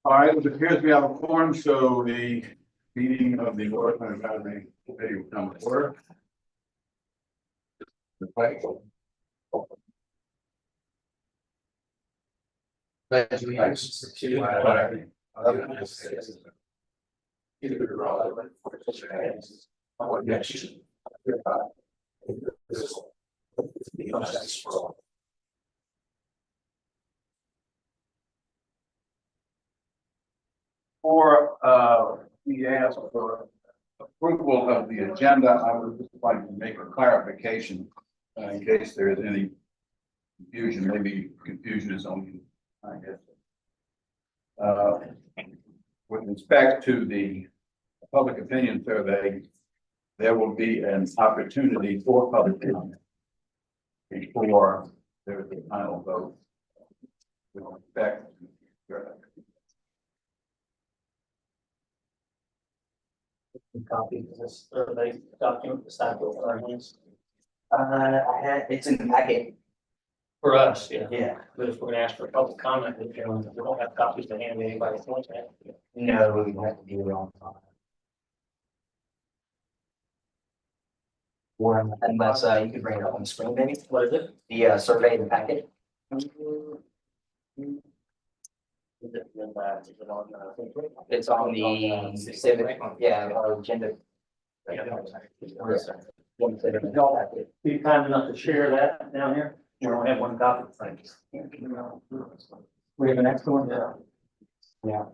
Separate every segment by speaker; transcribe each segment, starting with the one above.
Speaker 1: All right, it appears we have a quorum, so the meeting of the Waterfront Advisory Committee will come to order. The flag.
Speaker 2: Pledge allegiance to the flag of the United States. To the republic for which it stands, one nation, under God, indivisible, with justice for all.
Speaker 1: Before we ask for approval of the agenda, I would just like to make a clarification in case there is any confusion. Maybe confusion is only, I guess. With respect to the public opinion survey, there will be an opportunity for public comment before there is a final vote. With respect to
Speaker 3: Copy of this survey document, the stack of our hands.
Speaker 2: It's in the packet.
Speaker 3: For us, yeah.
Speaker 2: Yeah.
Speaker 3: But if we're gonna ask for public comment, we don't have copies to hand to anybody who wants that.
Speaker 2: No, we have to do it on time. Or unless you could bring it up on the screen, maybe.
Speaker 3: What is it?
Speaker 2: The survey in the packet.
Speaker 3: Is it on,
Speaker 2: It's on the civic, yeah, our agenda.
Speaker 3: Be kind enough to share that down here? We don't have one copy. Thanks. We have an extra one? Yeah.
Speaker 2: Yeah.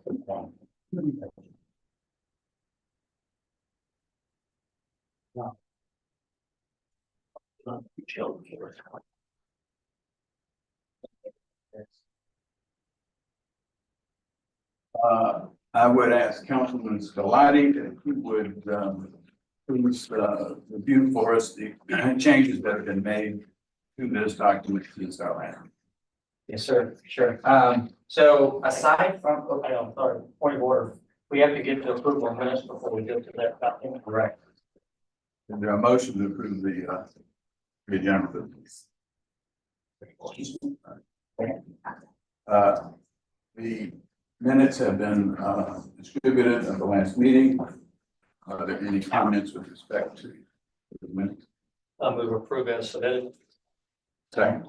Speaker 1: I would ask Councilman Scalati if he would please review for us the changes that have been made to this document since our last.
Speaker 2: Yes, sir, sure. So aside from,
Speaker 3: Okay, I'm sorry, point of order. We have to get to approval of minutes before we go to that document.
Speaker 2: correct.
Speaker 1: Is there a motion to approve the agenda? The minutes have been distributed at the last meeting. Are there any comments with respect to the minutes?
Speaker 3: I'll move approve as submitted.
Speaker 1: Second.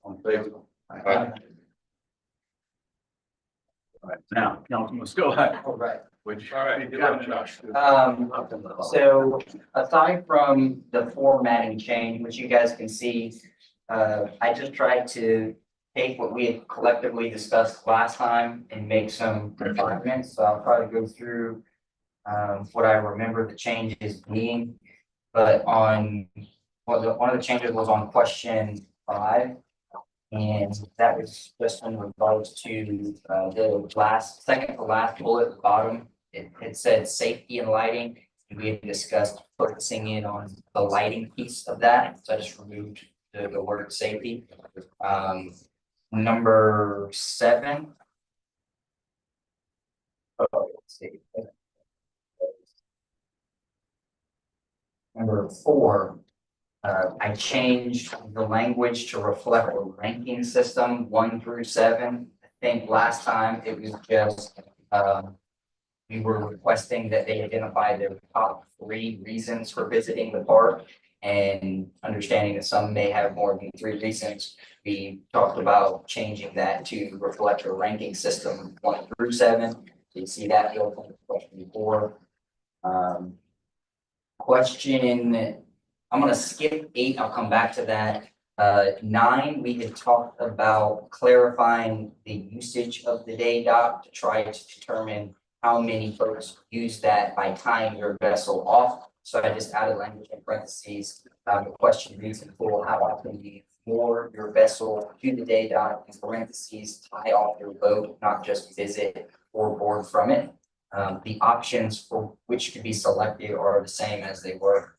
Speaker 1: On favor? All right, now, Councilman Scalati,
Speaker 2: All right.
Speaker 1: which.
Speaker 2: So aside from the formatting change, which you guys can see, I just tried to take what we had collectively discussed last time and make some refinements. So I'll try to go through what I remember the changes being. But one of the changes was on question 5. And that was just in regards to the second to last bullet at the bottom. It said safety and lighting. We had discussed focusing in on the lighting piece of that. So I just removed the word safety. Number 7. Let's see. Number 4. I changed the language to reflect a ranking system 1 through 7. I think last time it was just we were requesting that they identify their top 3 reasons for visiting the park, and understanding that some may have more than 3 reasons. We talked about changing that to reflect a ranking system 1 through 7. So you see that built into question 4. Question. I'm going to skip 8. I'll come back to that. 9, we had talked about clarifying the usage of the day dock to try to determine how many folks use that by tying your vessel off. So I just added language in parentheses. The question reads in full: how often do you moor your vessel to the day dock, in parentheses, tie off your boat, not just visit or board from it. The options for which could be selected are the same as they were.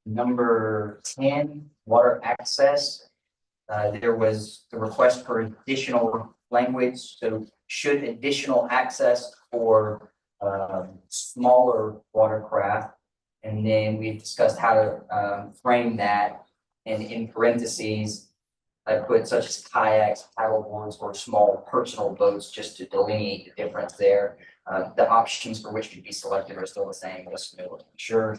Speaker 2: Number 10, water access. There was the request for additional language. So should additional access for smaller watercraft, and then we discussed how to frame that, and in parentheses, I put such as kayaks, paddleboards, or small personal boats, just to delineate the difference there. The options for which could be selected are still the same, just no, sure.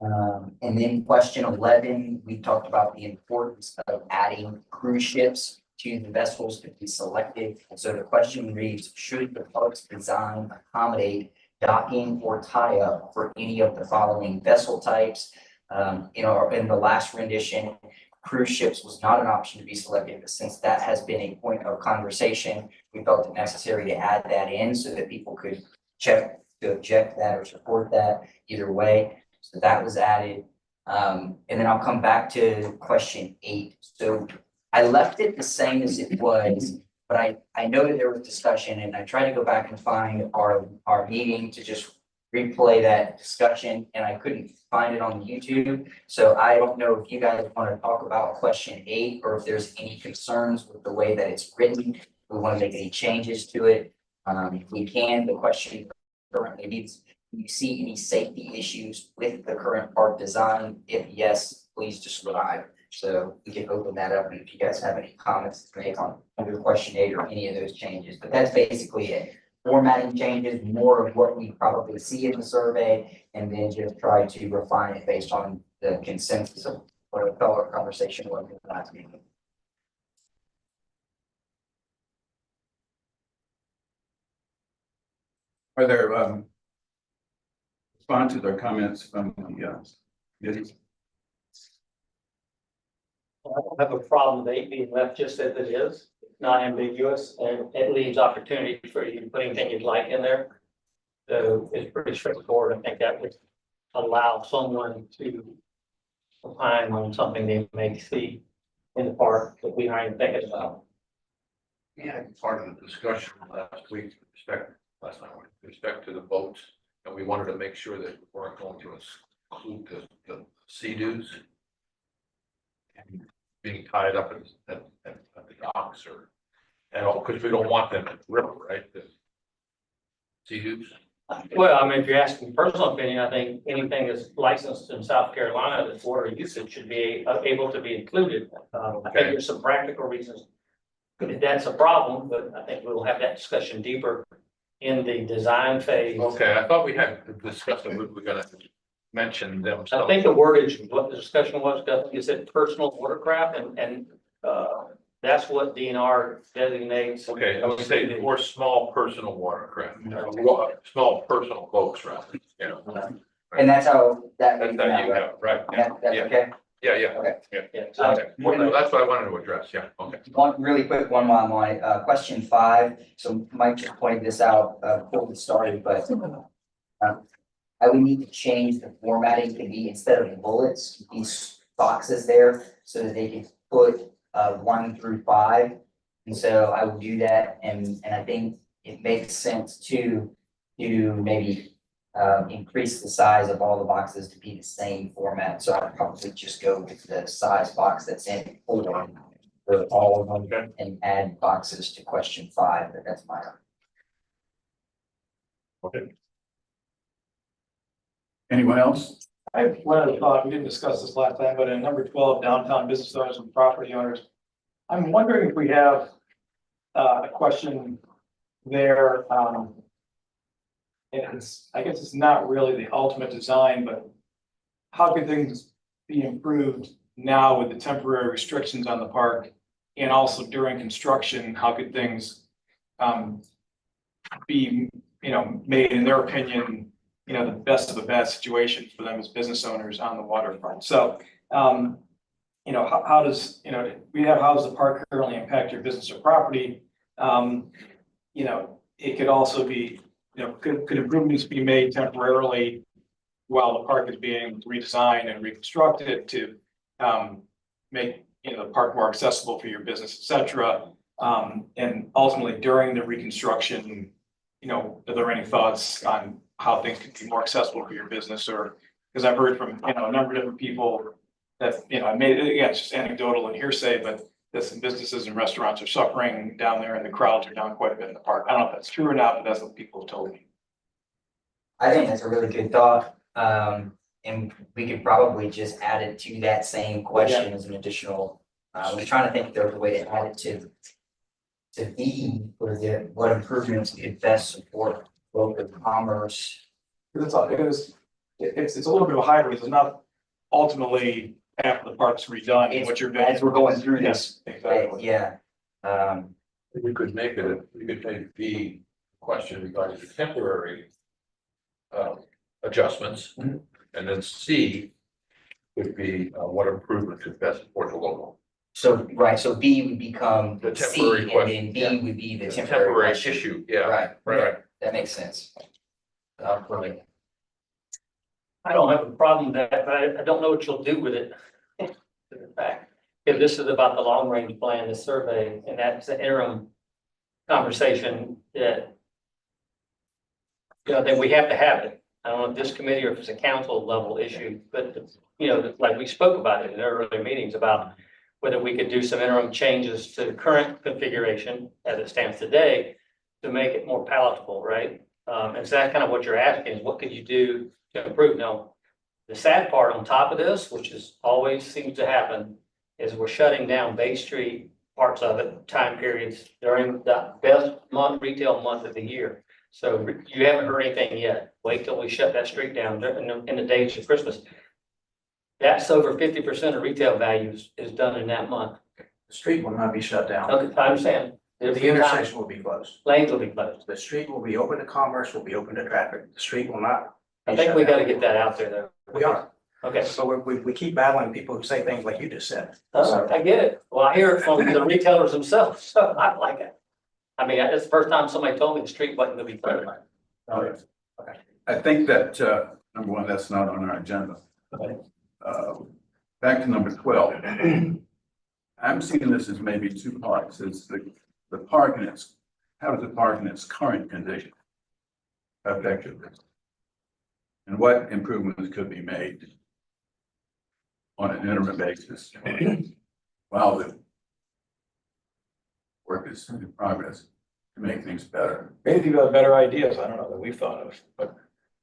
Speaker 2: And then question 11, we talked about the importance of adding cruise ships to the vessels to be selected. And so the question reads, should the park's design accommodate docking or tie up for any of the following vessel types? In the last rendition, cruise ships was not an option to be selected, but since that has been a point of conversation, we felt it necessary to add that in so that people could check to object that or support that either way. So that was added. And then I'll come back to question 8. So I left it the same as it was, but I know that there was discussion, and I tried to go back and find our meeting to just replay that discussion, and I couldn't find it on YouTube. So I don't know if you guys want to talk about question 8, or if there's any concerns with the way that it's written. If we want to make any changes to it. If we can, the question currently needs, do you see any safety issues with the current park design? If yes, please describe. So we can open that up, and if you guys have any comments to make on under question 8 or any of those changes, but that's basically it. Formatting changes, more of what we probably see in the survey, and then just try to refine it based on the consensus of what a fellow conversation was in the last meeting.
Speaker 1: Are there responses or comments from the committee?
Speaker 3: I don't have a problem with 8 being left just as it is, not ambiguous, and it leaves opportunity for you to put anything you'd like in there. So it's pretty straightforward. I think that would allow someone to opine on something they may see in the park that we aren't even thinking about.
Speaker 4: Yeah, part of the discussion last week, last night, with respect to the boats, and we wanted to make sure that we weren't going to include the sea-doos and being tied up at the docks or, and all, because we don't want them in the river, right? The sea-doos.
Speaker 3: Well, I mean, if you're asking personal opinion, I think anything that's licensed in South Carolina that's water usage should be able to be included. I think there's some practical reasons that's a problem, but I think we'll have that discussion deeper in the design phase.
Speaker 4: Okay, I thought we had discussed that we were gonna mention them.
Speaker 3: I think the wordage, what the discussion was, I think you said personal watercraft, and that's what DNR designates.
Speaker 4: Okay, I would say more small personal watercraft, small personal boats, rather, you know.
Speaker 2: And that's how that.
Speaker 4: That's how you have, right?
Speaker 2: That's
Speaker 4: Yeah,
Speaker 2: okay.
Speaker 4: yeah.
Speaker 2: Okay.
Speaker 3: Yeah.
Speaker 4: Okay. Well, that's what I wanted to address, yeah, okay.
Speaker 2: One really quick one while I'm on it. Question 5. So Mike just pointed this out before we started, but I would need to change the formatting to be, instead of bullets, these boxes there so that they can put 1 through 5. And so I will do that, and I think it makes sense to maybe increase the size of all the boxes to be the same format. So I'd probably just go with the size box that's in 4 for all of them and add boxes to question 5, but that's my.
Speaker 4: Okay.
Speaker 1: Anyone else?
Speaker 5: I have one other thought, we didn't discuss this last time, but in number 12, downtown business owners and property owners. I'm wondering if we have a question there. And I guess it's not really the ultimate design, but how could things be improved now with the temporary restrictions on the park? And also during construction, how could things be, made in their opinion, the best of the best situation for them as business owners on the waterfront. So, how does, how does the park currently impact your business or property? It could also be, could improvements be made temporarily while the park is being redesigned and reconstructed to make, the park more accessible for your business, et cetera. And ultimately during the reconstruction, are there any thoughts on how things could be more accessible for your business? Or, because I've heard from, a number of different people that, it's just anecdotal and hearsay, but that some businesses and restaurants are suffering down there and the crowds are down quite a bit in the park. I don't know if that's true or not, but that's what people have told me.
Speaker 2: I think that's a really good thought. And we could probably just add it to that same question as an additional I was trying to think if there was a way to add it to B, or what improvements could best support local commerce.
Speaker 5: Because it's a little bit of a hybrid, it's not ultimately after the park's redone,
Speaker 2: It's
Speaker 5: what you're doing.
Speaker 2: as we're going through
Speaker 5: Yes,
Speaker 2: this,
Speaker 5: exactly.
Speaker 2: yeah.
Speaker 4: We could make it, we could make the question regarding the temporary adjustments.
Speaker 5: Mhm.
Speaker 4: And then C would be what improvement could best support the local.
Speaker 2: So, right, so B would become
Speaker 4: The
Speaker 2: C,
Speaker 4: temporary
Speaker 2: and
Speaker 4: question,
Speaker 2: then B
Speaker 4: yeah.
Speaker 2: would be the
Speaker 4: The
Speaker 2: temporary question.
Speaker 4: issue, yeah,
Speaker 2: Right,
Speaker 4: right.
Speaker 2: that makes sense. Right.
Speaker 3: I don't have a problem with that, but I don't know what you'll do with it. In fact, if this is about the long range plan, the survey, and that's the interim conversation that. That we have to have it. I don't know if this committee or if it's a council level issue, but, like we spoke about it in earlier meetings about whether we could do some interim changes to the current configuration as it stands today to make it more palatable, right? And so that's kind of what you're asking is what could you do to improve? Now, the sad part on top of this, which is always seems to happen, is we're shutting down Bay Street, parts of it, time periods during the best retail month of the year. So you haven't heard anything yet. Wait till we shut that street down in the days of Christmas. That's over 50% of retail values is done in that month.
Speaker 6: The street will not be shut down.
Speaker 3: Okay, I understand.
Speaker 6: The intersection will be closed.
Speaker 3: Lanes will be closed.
Speaker 6: The street will be open to commerce, will be open to traffic. The street will not. be
Speaker 3: I think
Speaker 6: shut
Speaker 3: we got to
Speaker 6: down.
Speaker 3: get that out there though.
Speaker 6: We are.
Speaker 3: Okay.
Speaker 6: So we keep battling people who say things like you just said.
Speaker 3: I get it. Well, I hear it from the retailers themselves, so I like it. I mean, it's the first time somebody told me the street wasn't gonna be closed.
Speaker 1: I think that, number one, that's not on our agenda.
Speaker 3: Okay.
Speaker 1: Back to number 12. I'm seeing this as maybe two parts. It's the park and how does the park in its current condition affect it? And what improvements could be made on an interim basis while the work is in progress to make things better?
Speaker 5: Maybe you've got better ideas, I don't know, that we've thought of, but,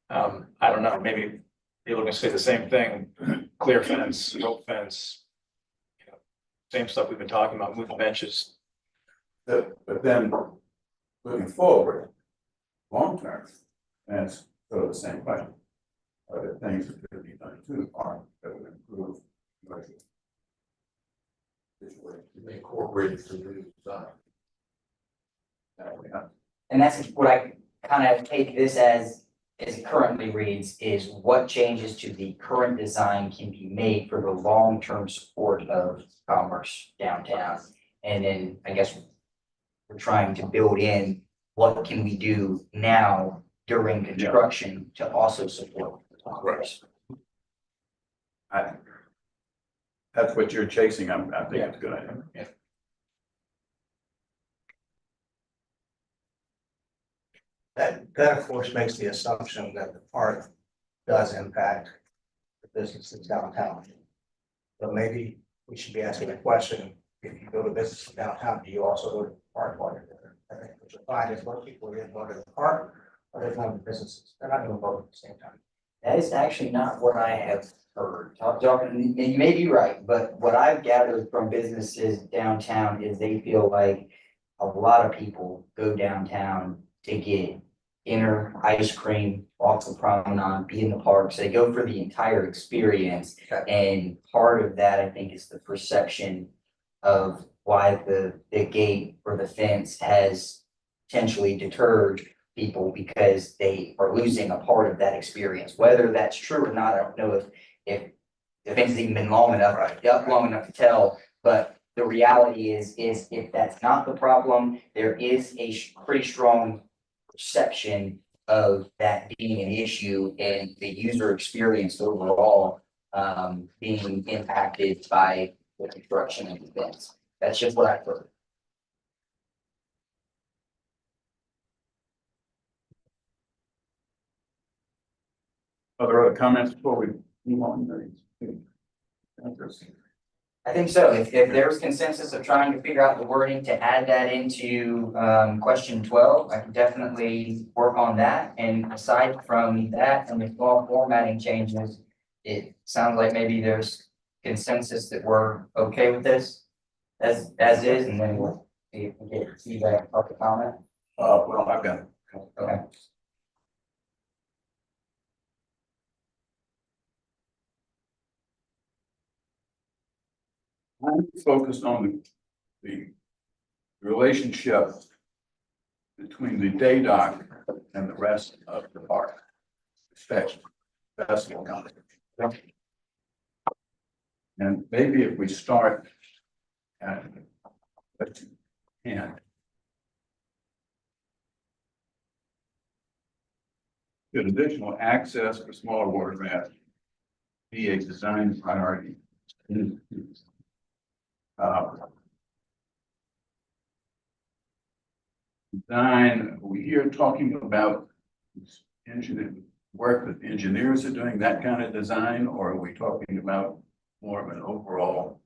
Speaker 5: I don't know, maybe people can say the same thing, clear fence, rope fence. Same stuff we've been talking about, moving benches.
Speaker 1: But then moving forward, long term, that's sort of the same question. Are there things that could be done to the park that would improve the situation?
Speaker 4: Incorporate it to the new design.
Speaker 1: Yeah.
Speaker 2: And that's what I kind of take this as it currently reads, is what changes to the current design can be made for the long-term support of commerce downtown. And then I guess we're trying to build in what can we do now during construction to also support commerce.
Speaker 1: That's what you're chasing. I think it's a good idea.
Speaker 5: Yeah.
Speaker 6: That of course makes the assumption that the park does impact the businesses downtown. But maybe we should be asking a question, if you go to business downtown, do you also go to the park while you're there? I think what you'll find is most people are going to go to the park or they're going to businesses. They're not going to vote at the same time.
Speaker 2: That is actually not what I have heard. And you may be right, but what I've gathered from businesses downtown is they feel like a lot of people go downtown to get dinner, ice cream, walk the promenade, be in the parks. They go for the entire experience. And part of that, I think, is the perception of why the gate or the fence has potentially deterred people because they are losing a part of that experience. Whether that's true or not, I don't know if the fence has even been long enough, long enough to tell, but the reality is if that's not the problem, there is a pretty strong perception of that being an issue and the user experience overall being impacted by the construction of the fence. That's just what I've heard.
Speaker 1: Are there other comments before we move on?
Speaker 2: I think so. If there's consensus of trying to figure out the wording to add that into question 12, I can definitely work on that. And aside from that, and the small formatting changes, it sounds like maybe there's consensus that we're okay with this. as is, and then we'll see if we get feedback, public comment.
Speaker 1: Well, I've got.
Speaker 2: Okay.
Speaker 1: I'm focused on the relationship between the day dock and the rest of the park. Especially festival company. And maybe if we start at and should additional access for smaller watercraft be a design priority? Design, we here talking about engineering work that engineers are doing that kind of design, or are we talking about more of an overall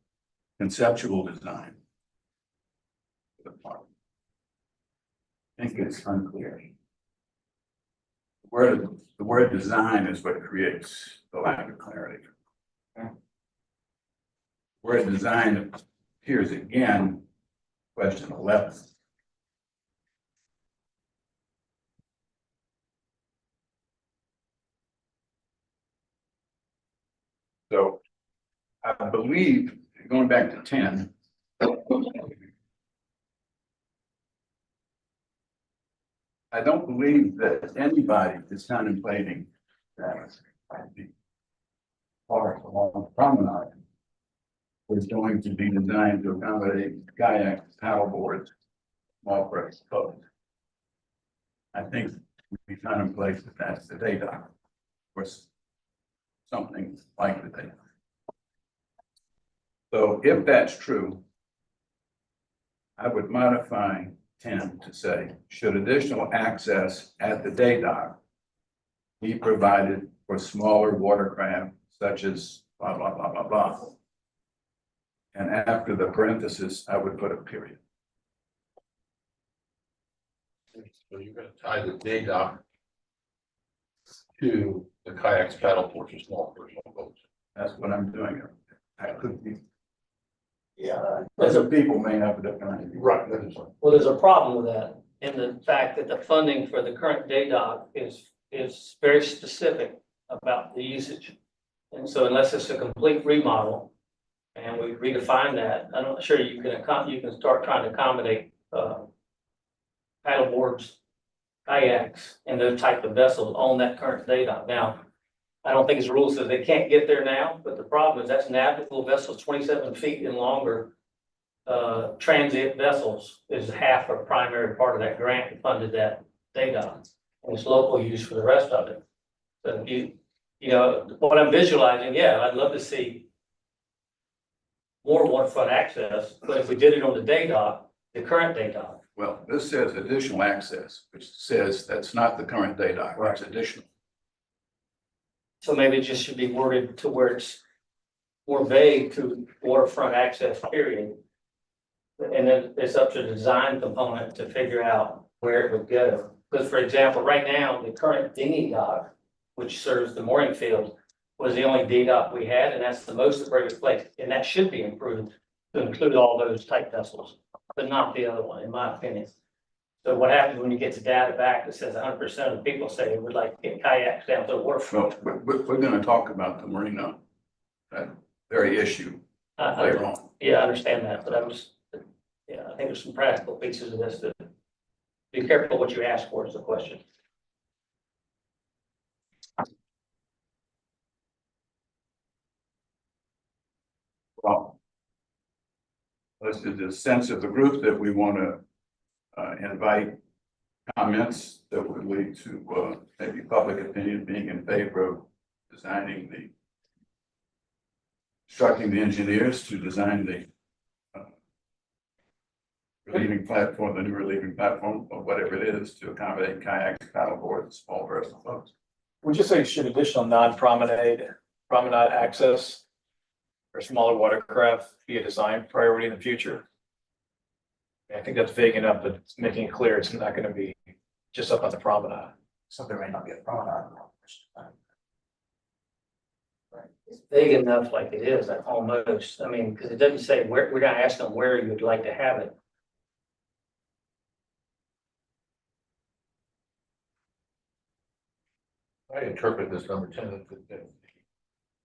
Speaker 1: conceptual design for the park? I think it's unclear. The word design is what creates the lack of clarity. Word design appears again, question 11. So I believe, going back to 10, I don't believe that anybody is contemplating that the park along the promenade is going to be designed to accommodate kayaks, paddleboards, small boats. I think we contemplate that that's the day dock, or something like the day dock. So if that's true, I would modify 10 to say, should additional access at the day dock be provided for smaller watercraft such as blah, blah, blah, blah, blah. And after the parenthesis, I would put a period.
Speaker 4: So you're gonna tie the day dock to the kayaks, paddleboards, or small personal boats.
Speaker 1: That's what I'm doing. I could be,
Speaker 3: Yeah.
Speaker 1: other people may have a different idea.
Speaker 4: Right, that is right.
Speaker 3: Well, there's a problem with that in the fact that the funding for the current day dock is very specific about the usage. And so unless it's a complete remodel and we redefine that, I'm not sure you can start trying to accommodate paddleboards, kayaks, and those type of vessels on that current day dock. Now, I don't think it's rules that they can't get there now, but the problem is that's navigable vessels 27 feet and longer. Transient vessels is half or primary part of that grant that funded that day dock. And it's local use for the rest of it. So if you know, what I'm visualizing, yeah, I'd love to see more waterfront access, but if we did it on the day dock, the current day dock.
Speaker 1: Well, this says additional access, which says that's not the current day dock, it's additional.
Speaker 3: So maybe it just should be worded to where it's more vague to waterfront access period. And then it's up to the design component to figure out where it would go. Because for example, right now, the current dinghy dock, which serves the mooring field, was the only D dock we had, and that's the most appropriate place. And that should be improved to include all those type vessels, but not the other one, in my opinion. So what happens when you get the data back that says 100% of the people say they would like to get kayaks down to the waterfront?
Speaker 1: Well, we're gonna talk about the marina, that very issue later on.
Speaker 3: Yeah, I understand that, but yeah, I think there's some practical pieces of this that be careful what you ask for is the question.
Speaker 1: Well, this is the sense of the group that we want to invite comments that would lead to maybe public opinion being in favor of designing instructing the engineers to design the relieving platform, the new relieving platform, or whatever it is, to accommodate kayaks, paddleboards, small vessel boats.
Speaker 5: Would you say should additional promenade access for smaller watercraft be a design priority in the future? I think that's vague enough, but it's making it clear it's not going to be just up on the promenade.
Speaker 6: So there may not be a promenade.
Speaker 3: It's big enough like it is, like almost, I mean, because it doesn't say where, we're not asking them where you would like to have it.
Speaker 4: I interpret this number 10 that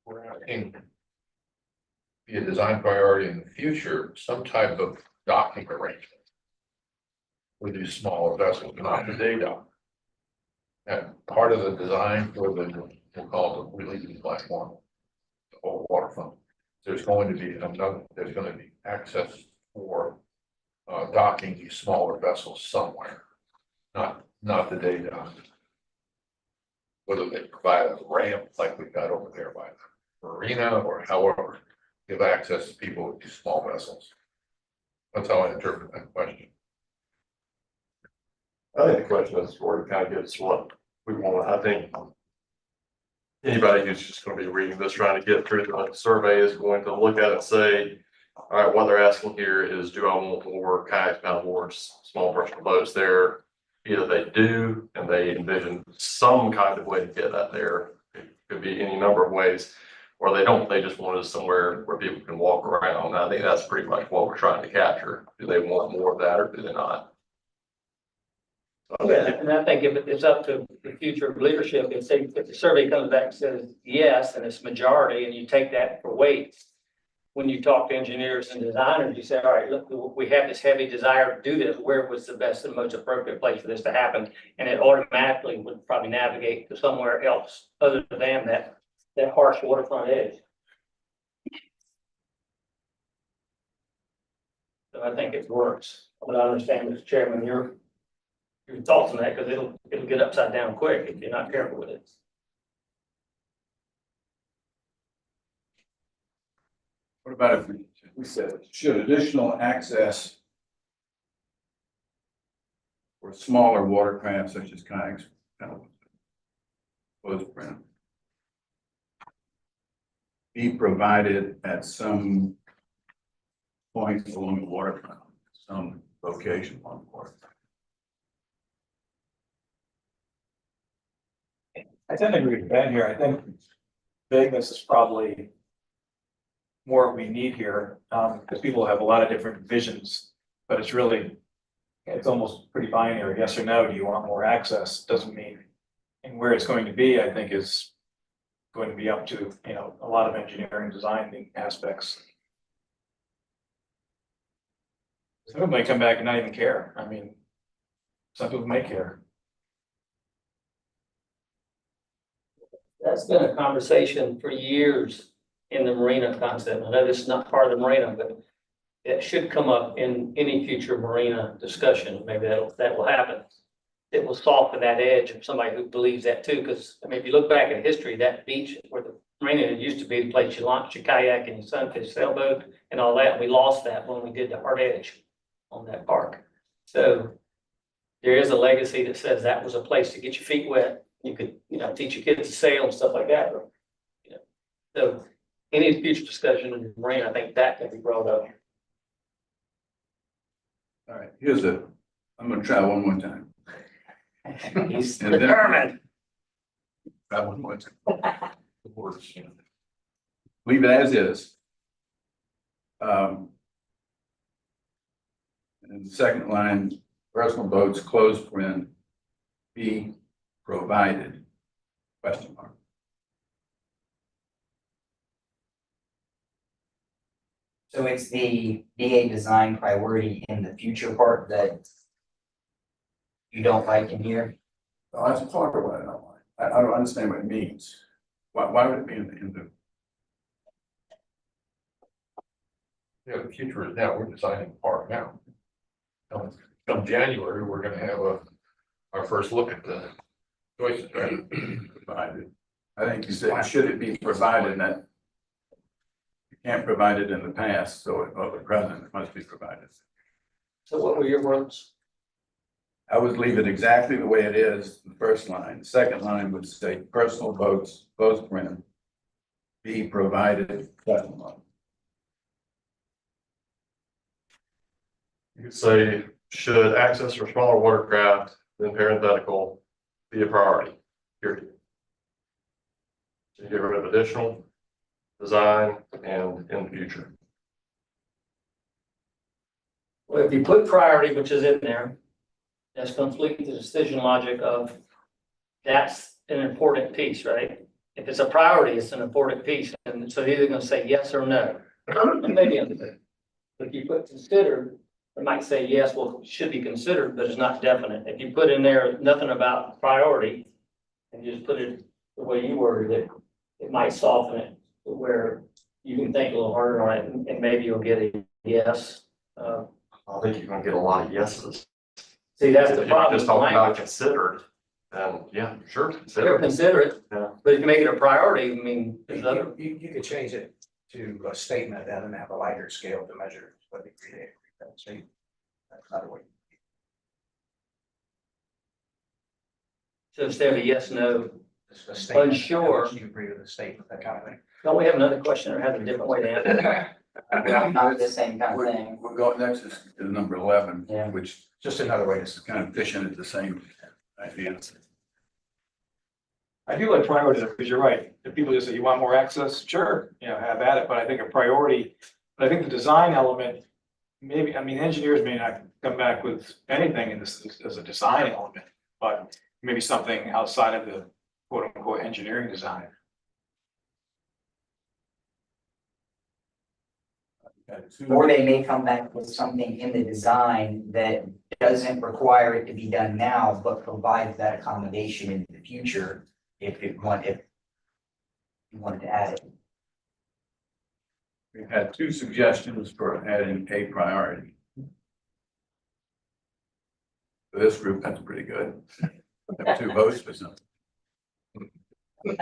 Speaker 4: we're asking be a design priority in the future, some type of docking arrangement with these smaller vessels, not the day dock. And part of the design for the, we'll call it the releasing platform, the whole waterfront, there's going to be there's going to be access for docking these smaller vessels somewhere, not the day dock. Whether they provide a ramp like we've got over there by the marina or however, give access to people with these small vessels. That's how I interpret that question.
Speaker 7: I think the question is where it kind of gets what we want. I think anybody who's just going to be reading this, trying to get through the survey is going to look at it and say, all right, what they're asking here is, do I want more kayaks, paddleboards, small personal boats there? Either they do, and they envision some kind of way to get that there. It could be any number of ways, or they don't, they just want it somewhere where people can walk around. And I think that's pretty much what we're trying to capture. Do they want more of that or do they not?
Speaker 3: Yeah, and I think if it's up to the future of leadership, if the survey comes back and says yes, and it's majority, and you take that for weight. When you talk to engineers and designers, you say, all right, look, we have this heavy desire to do this. Where was the best and most appropriate place for this to happen? And it automatically would probably navigate to somewhere else other than that harsh waterfront edge. So I think it works. But I understand, Mr. Chairman, your thoughts on that, because it'll get upside down quick if you're not careful with it.
Speaker 1: What about if we said, should additional access for smaller watercraft such as kayaks, boat be provided at some point along the waterfront, some location on the waterfront?
Speaker 5: I tend to agree with Ben here. I think vagueness is probably more what we need here, because people have a lot of different visions, but it's really, it's almost pretty binary, yes or no. Do you want more access? Doesn't mean, and where it's going to be, I think, is going to be up to, a lot of engineering design aspects. Some people may come back and not even care. I mean, some people may care.
Speaker 3: That's been a conversation for years in the marina concept. I know this is not part of the marina, but it should come up in any future marina discussion. Maybe that will happen. It will soften that edge of somebody who believes that too. Because I mean, if you look back at history, that beach where the marina used to be the place you launched your kayak and your sunfish sailboat and all that. We lost that when we did the hard edge on that park. So there is a legacy that says that was a place to get your feet wet. You could, teach your kids to sail and stuff like that. So any future discussion in the marine, I think that can be brought up.
Speaker 1: All right, I'm gonna try one more time.
Speaker 3: He's
Speaker 1: And then-
Speaker 3: determined.
Speaker 1: Try one more time. Leave it as is. And the second line, personal boats, closed paren, be provided, question mark.
Speaker 2: So it's the BA design priority in the future part that you don't like in here?
Speaker 1: Well, that's part of what I don't like. I don't understand what it means. Why would it be in the?
Speaker 4: Yeah, the future is now, we're designing the park now. Come January, we're gonna have our first look at the choices, right?
Speaker 1: Provided. I think you said, should it be provided, that you can't provide it in the past, so the present, it must be provided.
Speaker 3: So what were your words?
Speaker 1: I would leave it exactly the way it is, the first line. The second line would say personal boats, closed paren, be provided, question mark.
Speaker 7: You could say, should access for smaller watercraft, then parenthetical, be a priority, period. So you get rid of additional, design and in the future.
Speaker 3: Well, if you put priority, which is in there, that's complete the decision logic of, that's an important piece, right? If it's a priority, it's an important piece, and so they're either gonna say yes or no. Maybe I'm good. But if you put considered, it might say yes, well, it should be considered, but it's not definite. If you put in there nothing about priority, and you just put it the way you worded it, it might soften it to where you can think a little harder on it, and maybe you'll get a yes.
Speaker 7: I think you're gonna get a lot of yeses.
Speaker 3: See, that's
Speaker 7: If
Speaker 3: the
Speaker 7: you're
Speaker 3: problem.
Speaker 7: just talking about considered, yeah, sure,
Speaker 3: They're
Speaker 7: consider it.
Speaker 3: considerate,
Speaker 7: Yeah.
Speaker 3: but if you make it a priority, I mean, there's other,
Speaker 6: You could change it to a statement and then have a lighter scale to measure what degree they agree with that statement. That's another way.
Speaker 3: so instead of a yes, no,
Speaker 6: Just a statement,
Speaker 3: Unsure.
Speaker 6: You agree with the statement, that kind of thing.
Speaker 3: don't we have another question or have a different way to answer it?
Speaker 2: Not the same kind of thing.
Speaker 1: We're going, next is number 11,
Speaker 2: Yeah.
Speaker 1: which
Speaker 6: Just another way to.
Speaker 1: is kind of fishing at the same idea.
Speaker 5: I do like priorities, because you're right. If people just say, you want more access, sure, have at it, but I think a priority, but I think the design element, maybe, I mean, engineers may not come back with anything in this as a design element, but maybe something outside of the quote unquote engineering design.
Speaker 2: Or they may come back with something in the design that doesn't require it to be done now, but provides that accommodation in the future if you wanted to add it.
Speaker 1: We've had 2 suggestions for adding a priority. For this group, that's pretty good. Have 2 votes for something. Is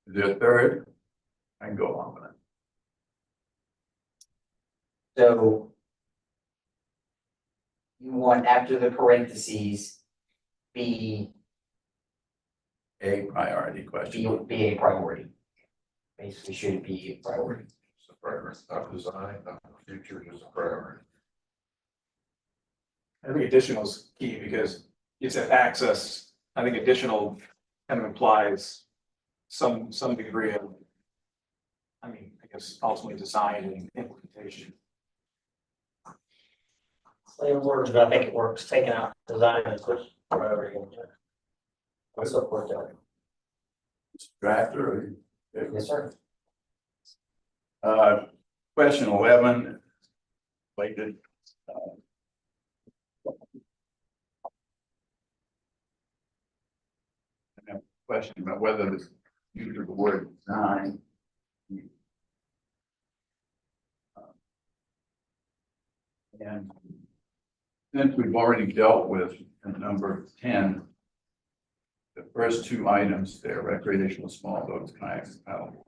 Speaker 1: there a third? I can go along with it.
Speaker 2: So you want after the parentheses, be
Speaker 1: A priority question.
Speaker 2: be a priority. Basically, should it be a priority?
Speaker 4: It's a priority, not design, not future, just a priority.
Speaker 5: I think additional is key because you said access, I think additional kind of implies some degree of, I mean, I guess ultimately design and implementation.
Speaker 3: Same words, but I think it works, taking out design and put priority in there. I'll support that.
Speaker 1: Drafter.
Speaker 2: Yes, sir.
Speaker 1: Question 11. Related. I have a question about whether this use of the word design. And since we've already dealt with number 10, the first 2 items there, recreational small boats, kayaks, and paddleboard.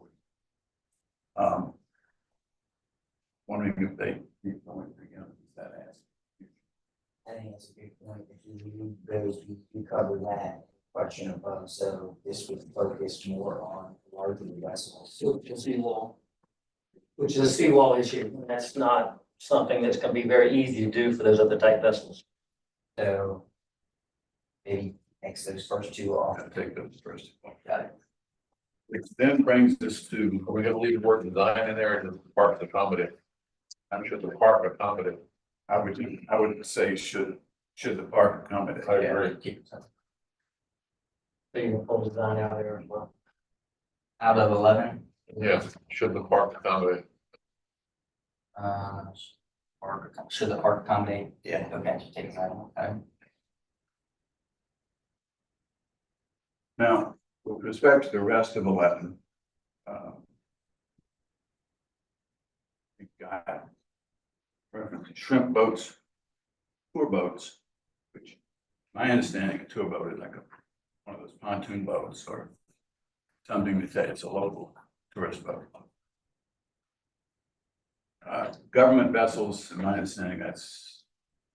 Speaker 1: Wondering if they keep going together, is that asked?
Speaker 2: I think that's a good point. If you read those, we cover that question above, so this would focus more on larger vessels.
Speaker 3: Which is seawall. Which is a seawall issue, and that's not something that's gonna be very easy to do for those other type vessels.
Speaker 2: So maybe X those first 2 off.
Speaker 1: I'll take those first.
Speaker 2: Got it.
Speaker 1: Which then brings us to,
Speaker 4: Are we gonna leave the word design in there and the park accommodate? I'm sure the park accommodate.
Speaker 1: I would say should the park accommodate.
Speaker 4: I agree.
Speaker 2: Keep it simple.
Speaker 3: So you can pull design out there as well.
Speaker 2: Out of 11,
Speaker 4: Yeah, should the park accommodate?
Speaker 2: should the park accommodate?
Speaker 6: Yeah.
Speaker 2: Okay, just take that one. Okay.
Speaker 1: Now, with respect to the rest of 11. We've got reference to shrimp boats, tour boats, which my understanding of tour boat is like one of those pontoon boats or something that says it's a local tourist boat. Government vessels, in my understanding, that's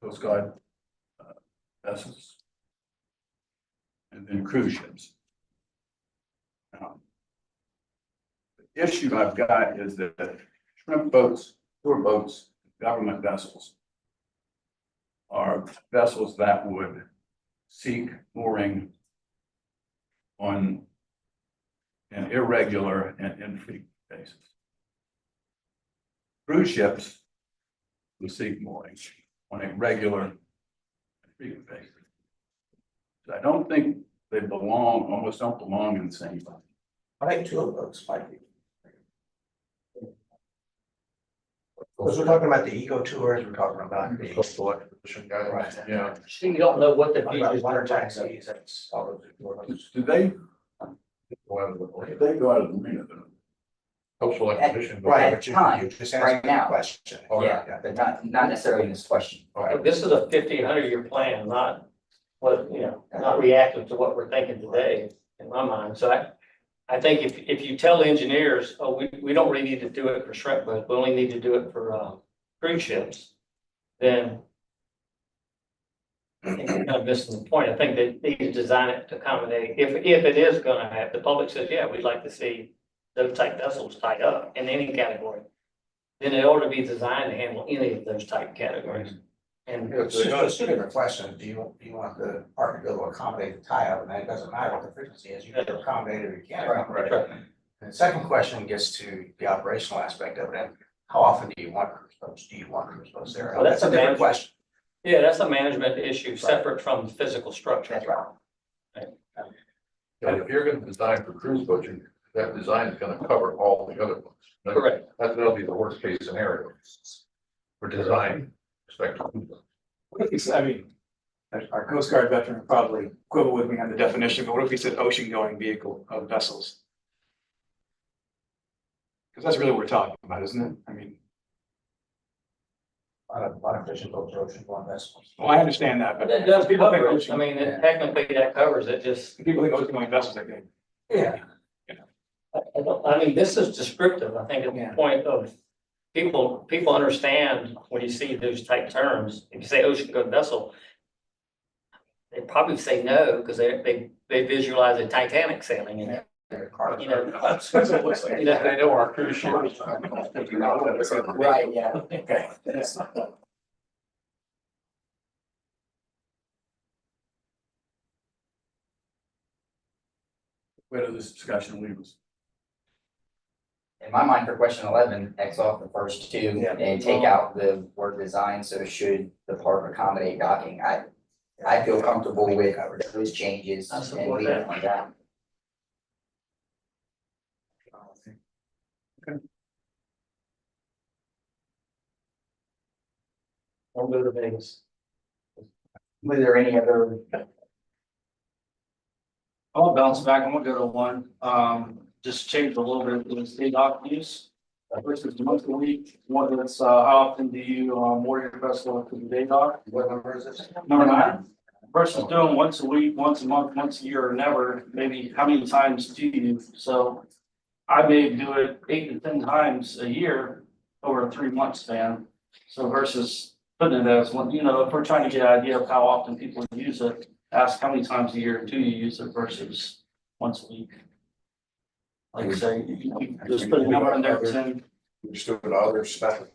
Speaker 1: Coast Guard vessels. And then cruise ships. The issue I've got is that shrimp boats, tour boats, government vessels are vessels that would seek mooring on and irregular and infrequent basis. Cruise ships receive moorings on a regular and frequent basis. So I don't think they belong, almost don't belong in the same bucket.
Speaker 6: I think two of those might be. Because we're talking about the eco tours, we're talking about the.
Speaker 4: Coastal acquisition guidelines,
Speaker 6: Right.
Speaker 4: yeah.
Speaker 3: You don't know what the
Speaker 6: Talking about
Speaker 3: features
Speaker 6: water
Speaker 3: are.
Speaker 6: taxis, that's all those.
Speaker 1: Do they
Speaker 4: Go out of the-
Speaker 1: go out of the marina though?
Speaker 4: Coastal acquisition.
Speaker 6: Right,
Speaker 2: At
Speaker 6: but
Speaker 2: time,
Speaker 6: you just
Speaker 2: right
Speaker 6: answered
Speaker 2: now.
Speaker 6: the question.
Speaker 4: Oh,
Speaker 2: Yeah, but not necessarily in this question.
Speaker 4: Okay.
Speaker 3: This is a 50, 100-year plan, not what, not reactive to what we're thinking today, in my mind. So I think if you tell the engineers, oh, we don't really need to do it for shrimp boats, we only need to do it for, cruise ships, then I think you're kind of missing the point. I think they need to design it to accommodate, if it is gonna have, the public says, yeah, we'd like to see those type vessels tied up in any category. Then it ought to be designed to handle any of those type categories. And
Speaker 6: It's just a different question, do you want the park to be able to accommodate the tie-up, and it doesn't matter what the frequency is, you can accommodate it or you can't accommodate it. And the second question gets to the operational aspect of it, and how often do you want cruise boats, do you want cruise boats there?
Speaker 3: Well, that's
Speaker 6: That's a
Speaker 3: a
Speaker 6: different
Speaker 3: management-
Speaker 6: question.
Speaker 3: yeah, that's a management issue separate from the physical structure.
Speaker 2: That's right.
Speaker 4: And if you're gonna design for cruise boats, that design is gonna cover all the other ones.
Speaker 3: Correct.
Speaker 4: That'll be the worst case scenario. For design, respective.
Speaker 5: What if he said, I mean, our Coast Guard veteran would probably quibble with me on the definition, but what if he said ocean-going vehicle of vessels? Because that's really what we're talking about, isn't it? I mean,
Speaker 6: A lot of fishing boats, ocean going vessels.
Speaker 5: well, I understand that,
Speaker 3: But
Speaker 5: but
Speaker 3: that does
Speaker 5: people think
Speaker 3: cover it. I
Speaker 5: ocean,
Speaker 3: mean, technically that covers it, just,
Speaker 5: people think ocean-going vessels, I think.
Speaker 6: Yeah.
Speaker 3: I mean, this is descriptive. I think at the point of people understand when you see those type terms, if you say ocean going vessel, they probably say no, because they visualize a Titanic sailing in it. You know,
Speaker 5: That's what it looks like.
Speaker 3: you know,
Speaker 4: I know our cruise ship.
Speaker 2: Right, yeah.
Speaker 5: Okay.
Speaker 1: Where did this discussion leave us?
Speaker 2: In my mind, for question 11, X off the first two
Speaker 6: Yeah.
Speaker 2: and take out the word design, so should the park accommodate docking? I feel comfortable with those changes
Speaker 3: I
Speaker 2: and
Speaker 3: support
Speaker 2: leaving
Speaker 3: that.
Speaker 2: it like that.
Speaker 3: don't go to Vegas.
Speaker 2: Was there any other,
Speaker 8: I'll bounce back, I'm gonna go to one, just change a little bit, the state dock use. Versus once a week, one that's, how often do you, water your vessel to the day dock?
Speaker 6: What number is this?
Speaker 8: Number 9. Versus doing once a week, once a month, once a year, or never, maybe how many times do you? So I may do it 8 to 10 times a year over a 3-month span. So versus putting it as one, if we're trying to get an idea of how often people use it, ask how many times a year do you use it versus once a week. Like I say, you just put a number in there, 10.
Speaker 9: Understood other special.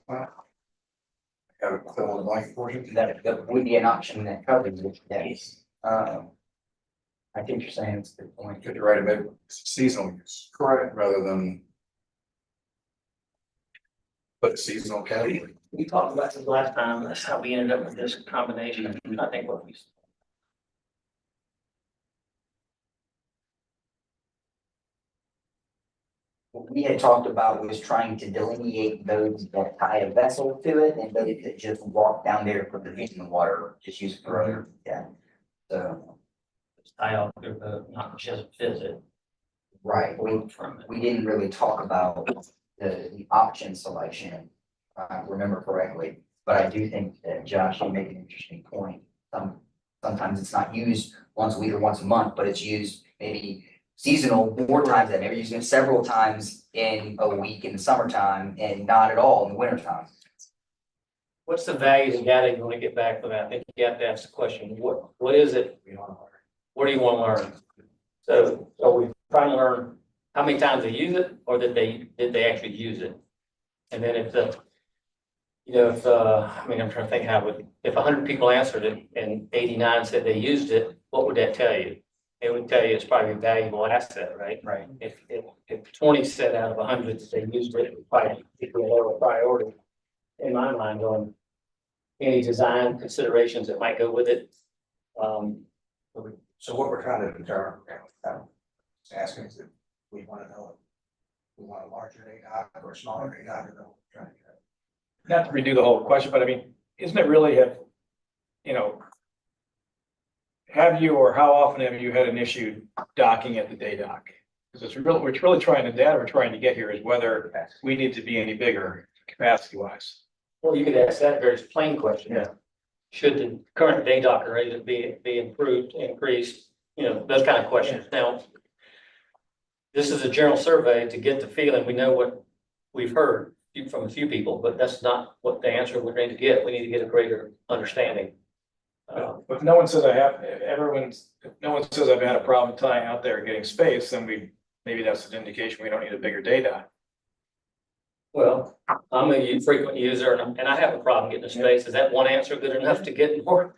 Speaker 9: Have a fill in the blank portion.
Speaker 2: that would be an option that covers it, yes. I think you're saying it's a good point.
Speaker 9: Could you write a bit seasonal use? Correct. Rather than. Put seasonal category.
Speaker 3: We talked about this last time, that's how we ended up with this combination. I think what we.
Speaker 2: What we had talked about was trying to delineate those that tie a vessel to it and those that just walk down there for the in the water, just use it for other, yeah. So,
Speaker 3: I out there, but not just visit.
Speaker 2: right,
Speaker 3: From it.
Speaker 2: we didn't really talk about the option selection, if I remember correctly. But I do think that Josh, you make an interesting point. Sometimes it's not used once a week or once a month, but it's used maybe seasonal more times than maybe using it several times in a week in the summertime and not at all in the wintertime.
Speaker 3: What's the value of data you want to get back from that? I think you have to ask the question, what is it? What do you want to learn? So are we trying to learn how many times they use it or did they actually use it? And then if I'm trying to think if 100 people answered it and 89 said they used it, what would that tell you? it would tell you it's probably a valuable asset, right?
Speaker 2: Right.
Speaker 3: If 20 said out of 100 that they used it, it would probably be a lower priority in my mind on any design considerations that might go with it.
Speaker 6: So what we're trying to determine, asking is if we want to know, if we want a larger ADOT or a smaller ADOT, or no, we're trying to get.
Speaker 5: Not to redo the whole question, but I mean, isn't it really you know, have you or how often have you had an issue docking at the day dock? Because it's really, we're really trying, the data we're trying to get here is whether we need to be any bigger capacity wise.
Speaker 3: Well, you could ask that very plain question.
Speaker 5: Yeah.
Speaker 3: Should the current day dock rate be improved, increased, those kind of questions. Now, this is a general survey to get the feeling. We know what we've heard from a few people, but that's not what the answer we're going to get. We need to get a greater understanding.
Speaker 5: But no one says if no one says I've had a problem tying out there and getting space, then maybe that's an indication we don't need a bigger data.
Speaker 3: Well, I'm a frequent user and I have a problem getting a space. Is that one answer good enough to get more?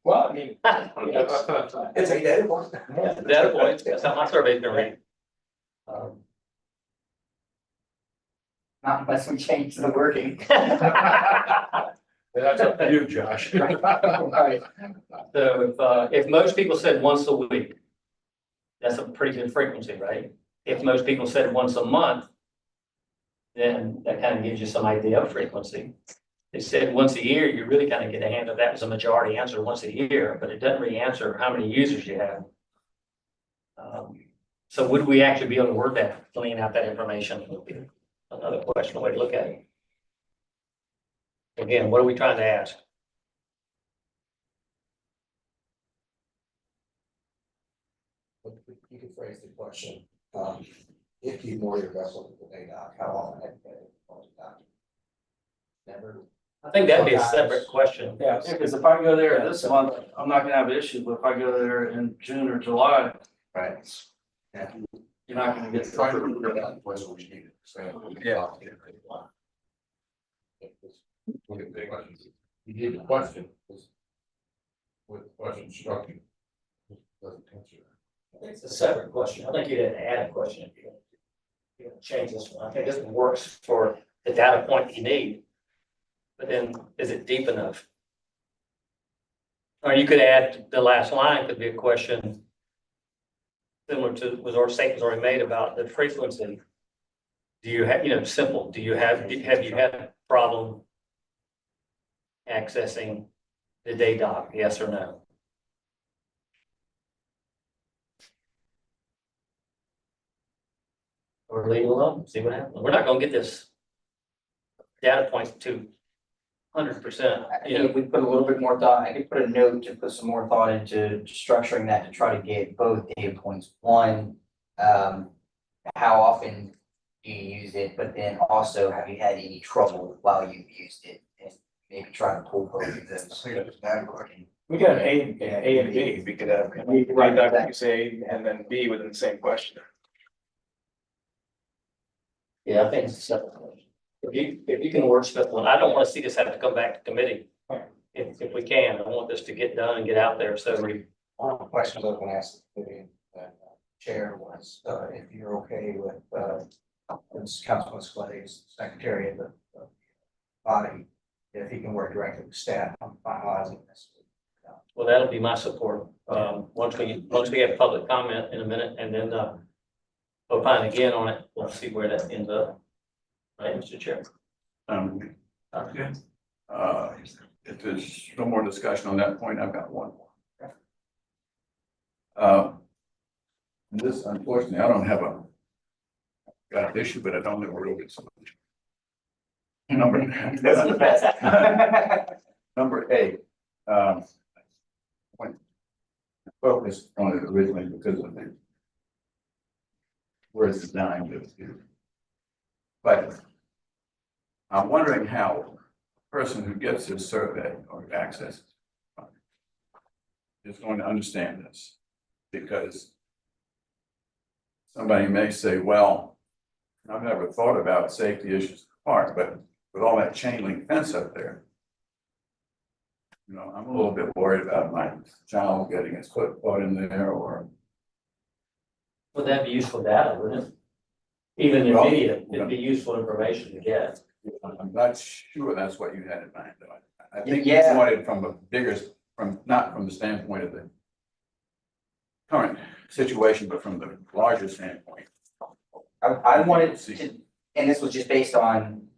Speaker 5: Well, I mean.
Speaker 6: It's a data point.
Speaker 3: Data point, that's how my survey's been read.
Speaker 2: Not unless we change the wording.
Speaker 4: That's up to you, Josh.
Speaker 3: Right. So if most people said once a week, that's a pretty good frequency, right? If most people said once a month, then that kind of gives you some idea of frequency. They said once a year, you really kind of get a hand of that was a majority answer once a year, but it doesn't really answer how many users you have. So would we actually be able to word that, filling out that information would be another question, way to look at it. Again, what are we trying to ask?
Speaker 6: You could phrase the question, if you moor your vessel to the day dock, how often have you had it on the dock? Never.
Speaker 3: I think that'd be a separate question.
Speaker 5: Yeah.
Speaker 8: Because if I go there this month, I'm not gonna have an issue, but if I go there in June or July,
Speaker 6: Right. Yeah.
Speaker 8: you're not gonna get.
Speaker 4: Try to figure that out, whether we need it.
Speaker 5: Yeah.
Speaker 4: You need a question. With the question structure. Doesn't answer that.
Speaker 3: It's a separate question. I think you'd have to add a question if you change this one. I think this one works for the data point you need. But then is it deep enough? Or you could add the last line could be a question similar to statements already made about the frequency. Do you have, simple, have you had a problem accessing the day dock? Yes or no? Or leave it alone, see what happens. We're not gonna get this data point to 100%.
Speaker 2: I think if we put a little bit more thought, I could put a note to put some more thought into structuring that to try to get both data points. One, how often do you use it, but then also have you had any trouble while you've used it? And maybe try to pull both of those.
Speaker 5: We got an A and B, we could have, right now, you say, and then B within the same question.
Speaker 3: Yeah, I think it's a separate question. If you can wordsmith one, I don't want to see this have to come back to committee. If we can, I want this to get done and get out there, so
Speaker 6: One of the questions I was going to ask the chair was, if you're okay with, this Councilman Slattery's secretary of the body, if he can work directly with staff on finalizing this.
Speaker 3: well, that'll be my support. Once we have public comment in a minute and then opine again on it, we'll see where that ends up. Right, Mr. Chair.
Speaker 1: Okay. If there's no more discussion on that point, I've got one more. This, unfortunately, I don't have got an issue, but I don't have a real good solution. Number 8. When I focused on it originally because of the where it's designed to do. But I'm wondering how a person who gets this survey or access is going to understand this, because somebody may say, well, I've never thought about safety issues in the park, but with all that chain link fence up there, I'm a little bit worried about my child getting his foot caught in there, or
Speaker 3: Would that be useful data, wouldn't it? Even
Speaker 1: Well,
Speaker 3: immediate, it'd be useful information to get.
Speaker 1: I'm not sure that's what you had in mind, though. I think you
Speaker 2: Yeah.
Speaker 1: wanted from a bigger, not from the standpoint of the current situation, but from the larger standpoint.
Speaker 2: I wanted to, and this was just based on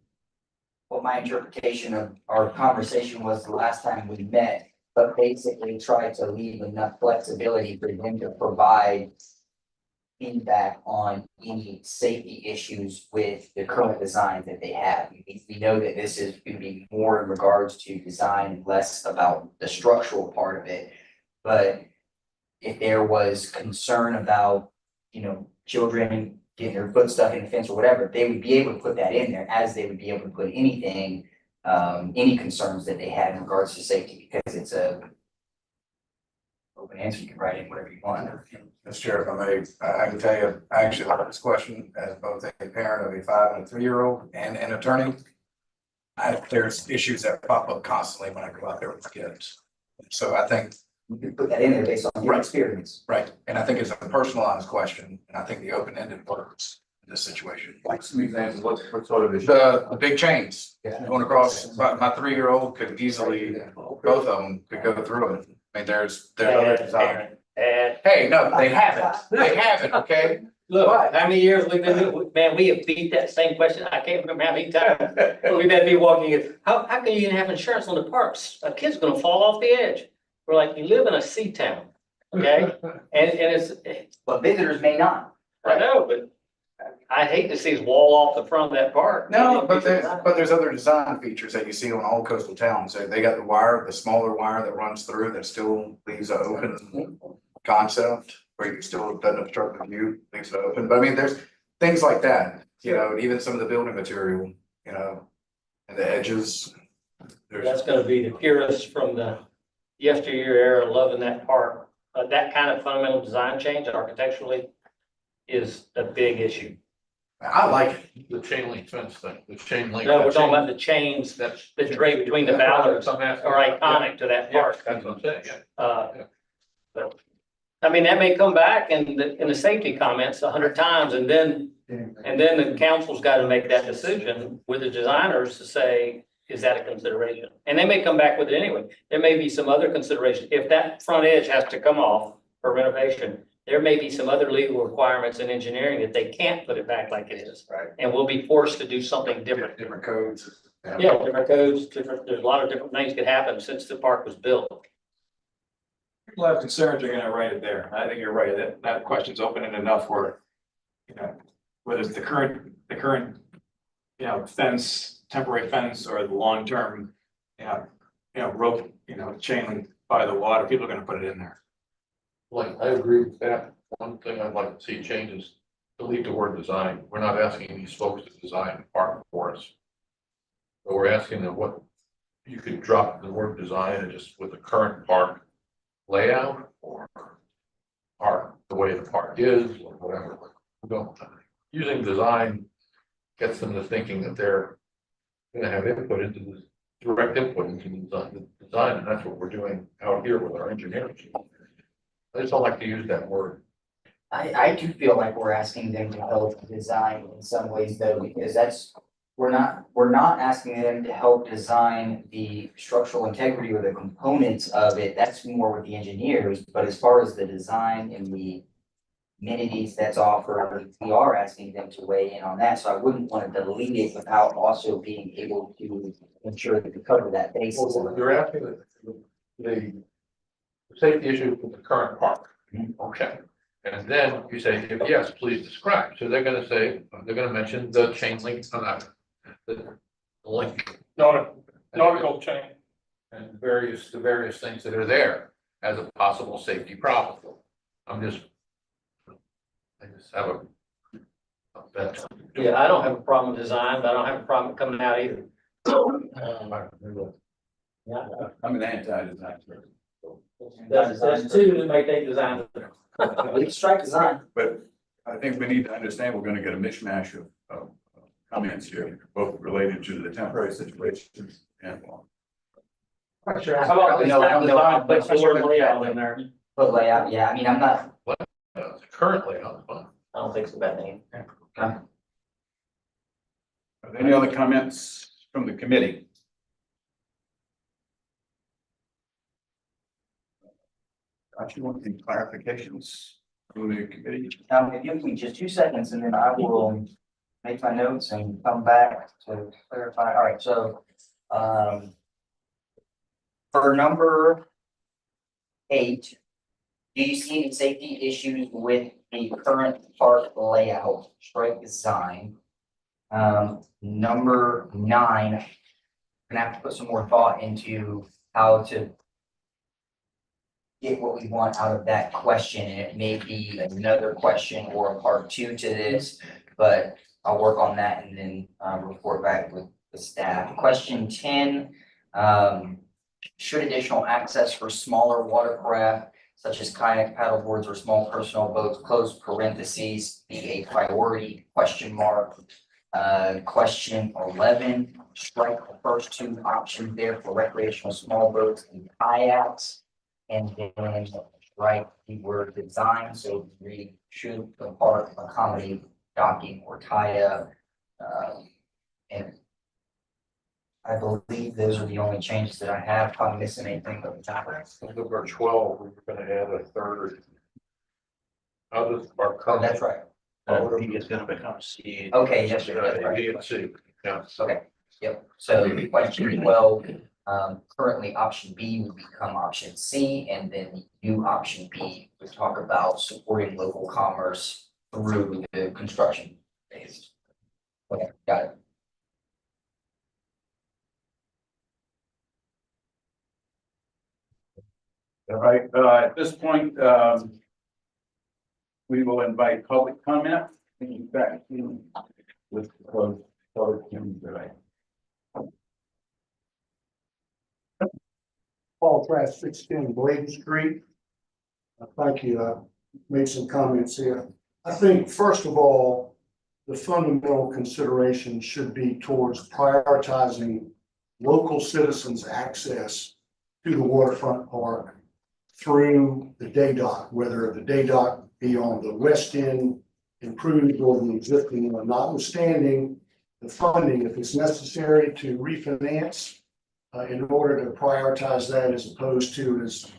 Speaker 2: what my interpretation of our conversation was the last time we met, but basically tried to leave enough flexibility for them to provide feedback on any safety issues with the current design that they have. We know that this is gonna be more in regards to design and less about the structural part of it. But if there was concern about, children getting their foot stuck in the fence or whatever, they would be able to put that in there as they would be able to put anything, any concerns that they had in regards to safety, because it's a open answer, you can write in whatever you want.
Speaker 9: Mr. Chair, if I may, I can tell you, I actually love this question as both a parent of a 5 and a 3-year-old and an attorney. There's issues that pop up constantly when I go out there with kids. So I think,
Speaker 2: You can put that in there based on your
Speaker 9: Right.
Speaker 2: experience.
Speaker 9: right, and I think it's a personalized question, and I think the open-ended works in this situation.
Speaker 1: Like some examples, what sort of issue?
Speaker 9: The big chains
Speaker 1: Yeah.
Speaker 9: going across, my 3-year-old could easily, both of them could go through it. I mean, there's other design.
Speaker 3: And
Speaker 9: Hey, no, they haven't, okay?
Speaker 3: look, how many years we've been, man, we have beat that same question. I can't remember how many times. We've had people walking in, how can you even have insurance on the parks? A kid's gonna fall off the edge. We're like, you live in a sea town, okay? And it's,
Speaker 2: But visitors may not.
Speaker 3: I know, but I hate to see us wall off the front of that park.
Speaker 9: No, but there's other design features that you see on all coastal towns. They got the wire, the smaller wire that runs through that still leaves an open concept where you still doesn't obstruct the view, leaves it open. But I mean, there's things like that, and even some of the building material, and the edges.
Speaker 3: That's gonna be the purists from the yesteryear era loving that park. That kind of fundamental design change architecturally is a big issue.
Speaker 9: I like it.
Speaker 4: The chain link fence thing, the chain link.
Speaker 3: No, we're talking about the chains that drape between the ballards are iconic to that
Speaker 4: Yeah,
Speaker 3: park.
Speaker 4: that's what I'm saying, yeah.
Speaker 3: So, I mean, that may come back in the safety comments 100 times, and then the council's got to make that decision with the designers to say, is that a consideration? And they may come back with it anyway. There may be some other consideration. If that front edge has to come off for renovation, there may be some other legal requirements in engineering that they can't put it back like it is.
Speaker 9: Right.
Speaker 3: And we'll be forced to do something different.
Speaker 9: Different codes.
Speaker 3: Yeah, different codes, there's a lot of different things could happen since the park was built.
Speaker 5: People have concerns, you're gonna write it there. I think you're right, that question's open enough where, whether it's the current, fence, temporary fence or the long-term, rope, chain link by the water, people are gonna put it in there.
Speaker 4: Like, I agree with that. One thing I'd like to see change is delete the word design. We're not asking these folks to design a park for us. But we're asking them what, you could drop the word design and just with the current park layout or the way the park is or whatever. We don't, using design gets them to thinking that they're gonna have input into this, direct input into the design, and that's what we're doing out here with our engineering. I just don't like to use that word.
Speaker 2: I do feel like we're asking them to help design in some ways though, because we're not asking them to help design the structural integrity or the components of it. That's more with the engineers, but as far as the design and the amenities that's offered, we are asking them to weigh in on that. So I wouldn't want to delete it without also being able to ensure that we cover that basis.
Speaker 4: Well, you're asking the safety issue with the current park. Okay. And then you say, yes, please describe. So they're gonna say, they're gonna mention the chain link, the link.
Speaker 8: Nautical chain.
Speaker 4: And the various things that are there as a possible safety problem. I just have that.
Speaker 3: Yeah, I don't have a problem with design, but I don't have a problem coming out either. Yeah,
Speaker 1: I'm an anti-design.
Speaker 3: that's two that may take design.
Speaker 2: We can strike design.
Speaker 1: But I think we need to understand we're gonna get a mishmash of comments here, both related to the temporary situations and.
Speaker 3: How about design, put the word layout in there?
Speaker 2: But layout, yeah, I mean, I'm not,
Speaker 4: Currently, I'm fine.
Speaker 3: don't think it's a bad name.
Speaker 1: Are there any other comments from the committee? Actually, want any clarifications from the committee?
Speaker 2: If you give me just 2 seconds and then I will make my notes and come back to clarify. All right, so, for number 8, do you see any safety issues with the current park layout, strike design? Number 9, I'm gonna have to put some more thought into how to get what we want out of that question, and it may be another question or a part 2 to this, but I'll work on that and then report back with the staff. Question 10, should additional access for smaller watercraft such as kayak, paddleboards, or small personal boats, close parentheses, be a priority, question mark. Question 11, strike the first 2 options there for recreational small boats and kayaks. And then strike the word design, so read should the park accommodate docking or tie up. And I believe those are the only changes that I have. If I'm missing anything, but
Speaker 7: Number 12, we were gonna add a third. How does our
Speaker 2: oh, that's right.
Speaker 6: I think it's gonna become C.
Speaker 2: Okay, yes, sir, that's right.
Speaker 7: B and C, yeah.
Speaker 2: Okay, yep. So question 12, currently option B would become option C, and then the new option B would talk about supporting local commerce through the construction phase. Okay, got it.
Speaker 1: All right, at this point, we will invite public comment. In fact, with closed public hearing today.
Speaker 10: Paul Trask, 16 Bladen Street. Thank you. I made some comments here. I think, first of all, the fundamental consideration should be towards prioritizing local citizens' access to the waterfront park through the day dock, whether the day dock be on the west end improved or the existing one, notwithstanding the funding, if it's necessary to refinance in order to prioritize that as opposed to, as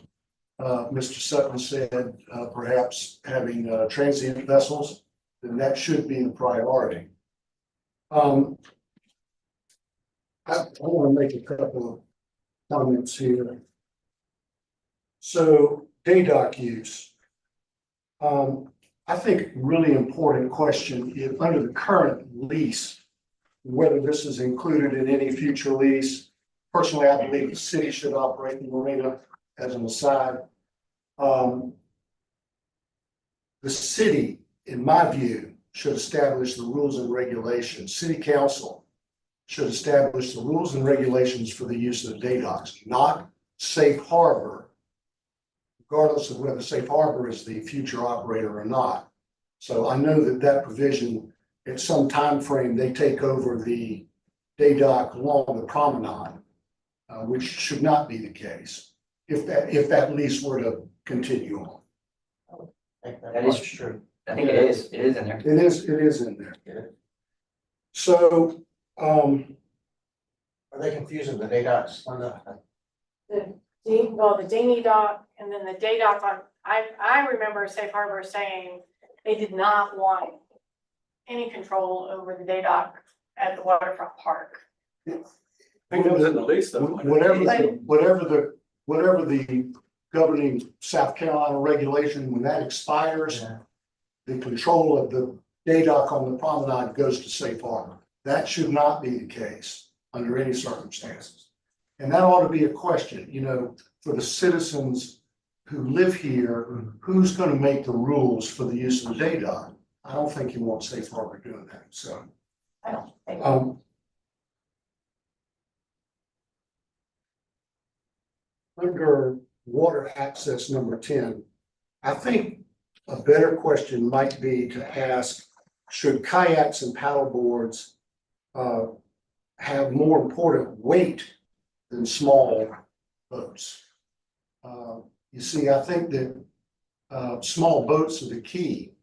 Speaker 10: Mr. Sutton said, perhaps having transient vessels, then that should be the priority. I want to make a couple of comments here. So day dock use. I think really important question if under the current lease, whether this is included in any future lease. Personally, I believe the city should operate the marina as an aside. The city, in my view, should establish the rules and regulations. City council should establish the rules and regulations for the use of the day docks, not Safe Harbor, regardless of whether Safe Harbor is the future operator or not. So I know that that provision, at some time frame, they take over the day dock along the promenade, which should not be the case if that lease were to continue on.
Speaker 2: That is true. I think it is in there.
Speaker 10: It is in there. So,
Speaker 6: Are they confusing the day docks on the?
Speaker 11: The dinghy dock and then the day dock on, I remember Safe Harbor saying they did not want any control over the day dock at the waterfront park.
Speaker 5: I think that was in the lease though.
Speaker 10: whatever the governing South Carolina regulation, when that expires, the control of the day dock on the promenade goes to Safe Harbor. That should not be the case under any circumstances. And that ought to be a question, you know, for the citizens who live here, who's going to make the rules for the use of the day dock? I don't think you want Safe Harbor doing that, so.
Speaker 2: I don't think.
Speaker 10: Under water access number 10, I think a better question might be to ask, should kayaks and paddleboards have more important weight than small boats? You see, I think that small boats are the key.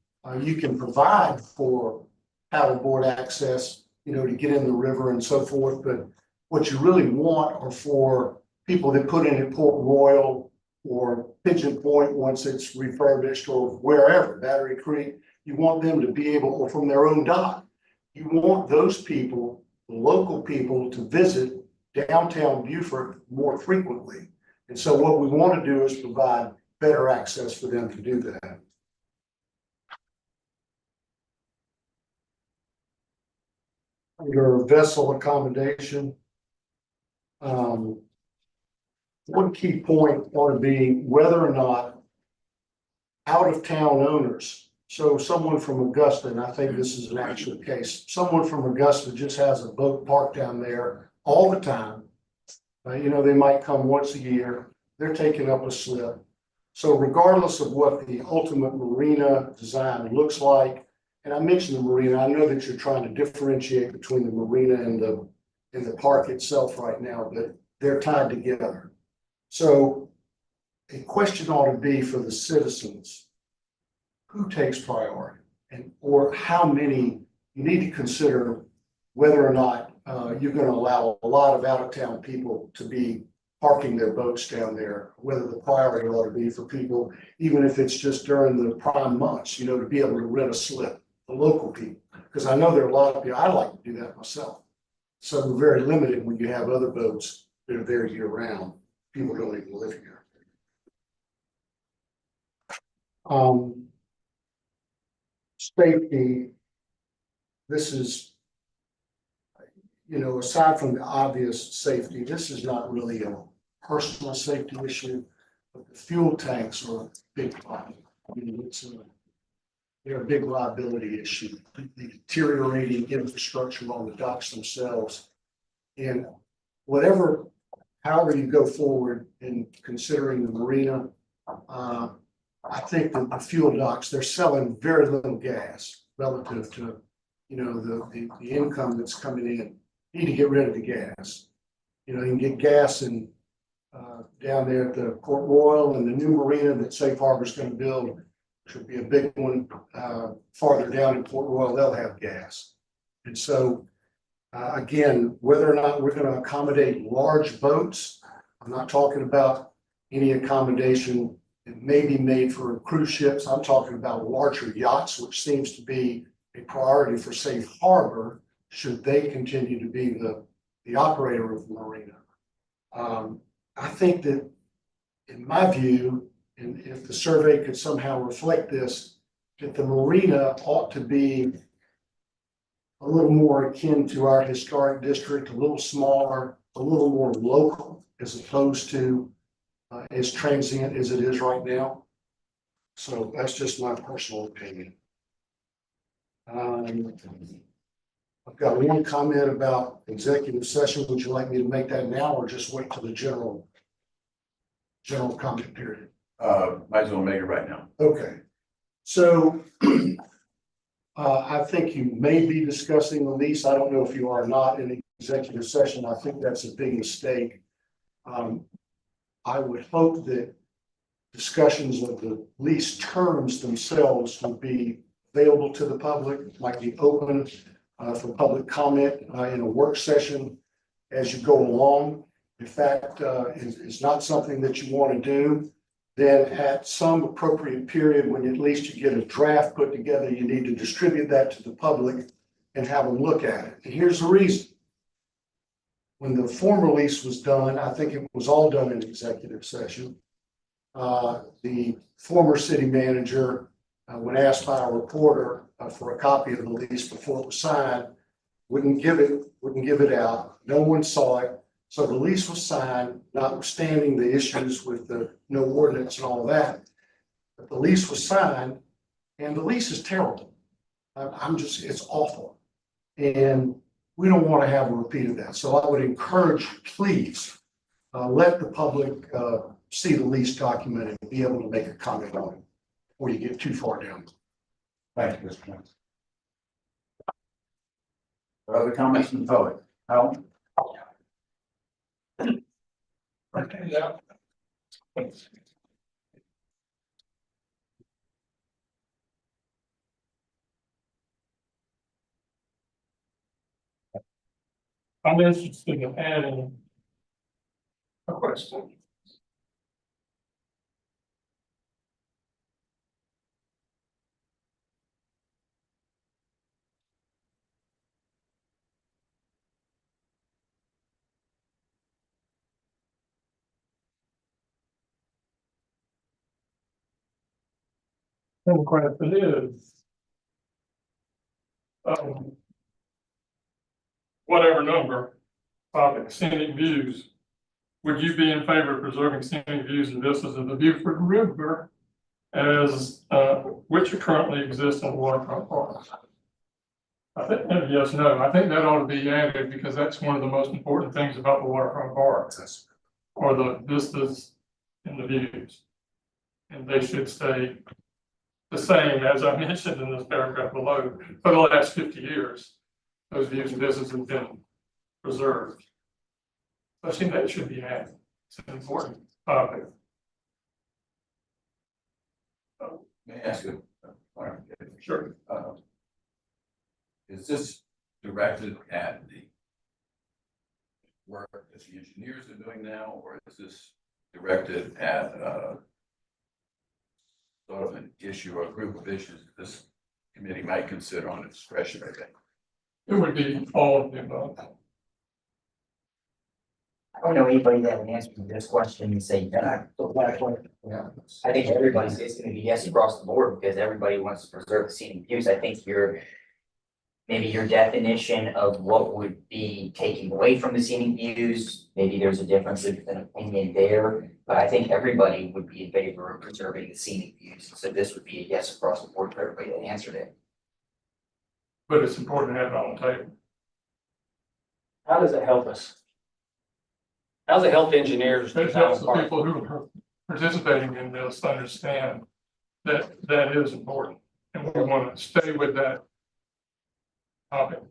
Speaker 10: You can provide for paddleboard access, to get in the river and so forth, but what you really want are for people that put in at Port Royal or Pigeon Point once it's refurbished or wherever, Battery Creek, you want them to be able, or from their own dock, you want those people, the local people, to visit downtown Beaufort more frequently. And so what we want to do is provide better access for them to do that. Under vessel accommodation, one key point ought to be whether or not out-of-town owners, so someone from Augusta, and I think this is an actual case, someone from Augusta just has a boat parked down there all the time. They might come once a year, they're taking up a slip. So regardless of what the ultimate marina design looks like, and I mentioned the marina, I know that you're trying to differentiate between the marina and the park itself right now, but they're tied together. So a question ought to be for the citizens, who takes priority or how many, you need to consider whether or not you're going to allow a lot of out-of-town people to be parking their boats down there, whether the priority ought to be for people, even if it's just during the prime months, to be able to rent a slip, the local people. Because I know there are a lot of people, I like to do that myself. So we're very limited when you have other boats that are there year round. People don't even live here. Safety, this is, aside from the obvious safety, this is not really a personal safety issue, but the fuel tanks are a big problem. They're a big liability issue, the deteriorating infrastructure on the docks themselves. And however you go forward in considering the marina, I think that the fuel docks, they're selling very little gas relative to, the income that's coming in. You need to get rid of the gas. You can get gas in down there at the Port Royal and the new marina that Safe Harbor's going to build, which will be a big one farther down in Port Royal, they'll have gas. And so, again, whether or not we're going to accommodate large boats, I'm not talking about any accommodation that may be made for cruise ships. I'm talking about larger yachts, which seems to be a priority for Safe Harbor, should they continue to be the operator of the marina. I think that, in my view, and if the survey could somehow reflect this, that the marina ought to be a little more akin to our historic district, a little smaller, a little more local, as opposed to as transient as it is right now. So that's just my personal opinion. I've got one comment about executive session. Would you like me to make that now or just wait till the general comment period?
Speaker 1: Might as well make it right now.
Speaker 10: Okay. So I think you may be discussing the lease. I don't know if you are not in executive session. I think that's a big mistake. I would hope that discussions of the lease terms themselves would be available to the public, might be open for public comment in a work session as you go along. If that is not something that you want to do, then at some appropriate period, when at least you get a draft put together, you need to distribute that to the public and have them look at it. And here's the reason. When the former lease was done, I think it was all done in executive session. The former city manager, when asked by a reporter for a copy of the lease before it was signed, wouldn't give it out. No one saw it. So the lease was signed, notwithstanding the issues with the no ordinance and all that. But the lease was signed, and the lease is terrible. It's awful. And we don't want to have a repeat of that. So I would encourage you, please, let the public see the lease document and be able to make a comment on it before you get too far down.
Speaker 1: Thank you, Mr. Chairman. Other comments from the public? Hal?
Speaker 12: I'm interested in adding a question. And the question is, whatever number of scenic views, would you be in favor of preserving scenic views and vistas of the Beaufort River as, which currently exist in the waterfront park? I think, yes, no, I think that ought to be added because that's one of the most important things about the waterfront park. Or the vistas and the views. And they should stay the same, as I mentioned in this paragraph below, for the last 50 years. Those views and vistas have been preserved. I think that should be added. It's an important topic.
Speaker 1: May I ask you a clarification?
Speaker 12: Sure.
Speaker 1: Is this directed at the work that the engineers are doing now, or is this directed at sort of an issue or a group of issues that this committee might consider on its discretionary day?
Speaker 12: It would be all of the above.
Speaker 2: I don't know anybody that would answer this question and say that. I think everybody's, it's gonna be yes across the board because everybody wants to preserve the scenic views. I think maybe your definition of what would be taking away from the scenic views, maybe there's a difference of an opinion there. But I think everybody would be in favor of preserving the scenic views. So this would be a yes across the board for everybody that answered it.
Speaker 12: But it's important to have it on the table.
Speaker 3: How does it help us? How does it help engineers?
Speaker 12: It helps the people who are participating in this understand that that is important. And we want to stay with that topic.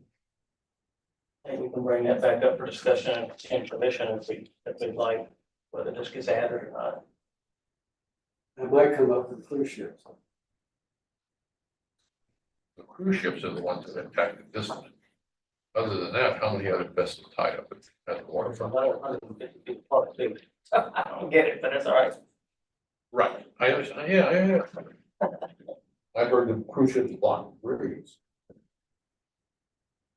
Speaker 3: I think we can bring that back up for discussion and commission if we'd like, whether this gets added or not.
Speaker 10: It might come up with cruise ships.
Speaker 4: The cruise ships are the ones that impacted this one. Other than that, how many other vessels tied up at the waterfront?
Speaker 3: 150 feet apart, too. I don't get it, but that's all right.
Speaker 4: Right, I understand, yeah. I heard the cruise ships block bridges.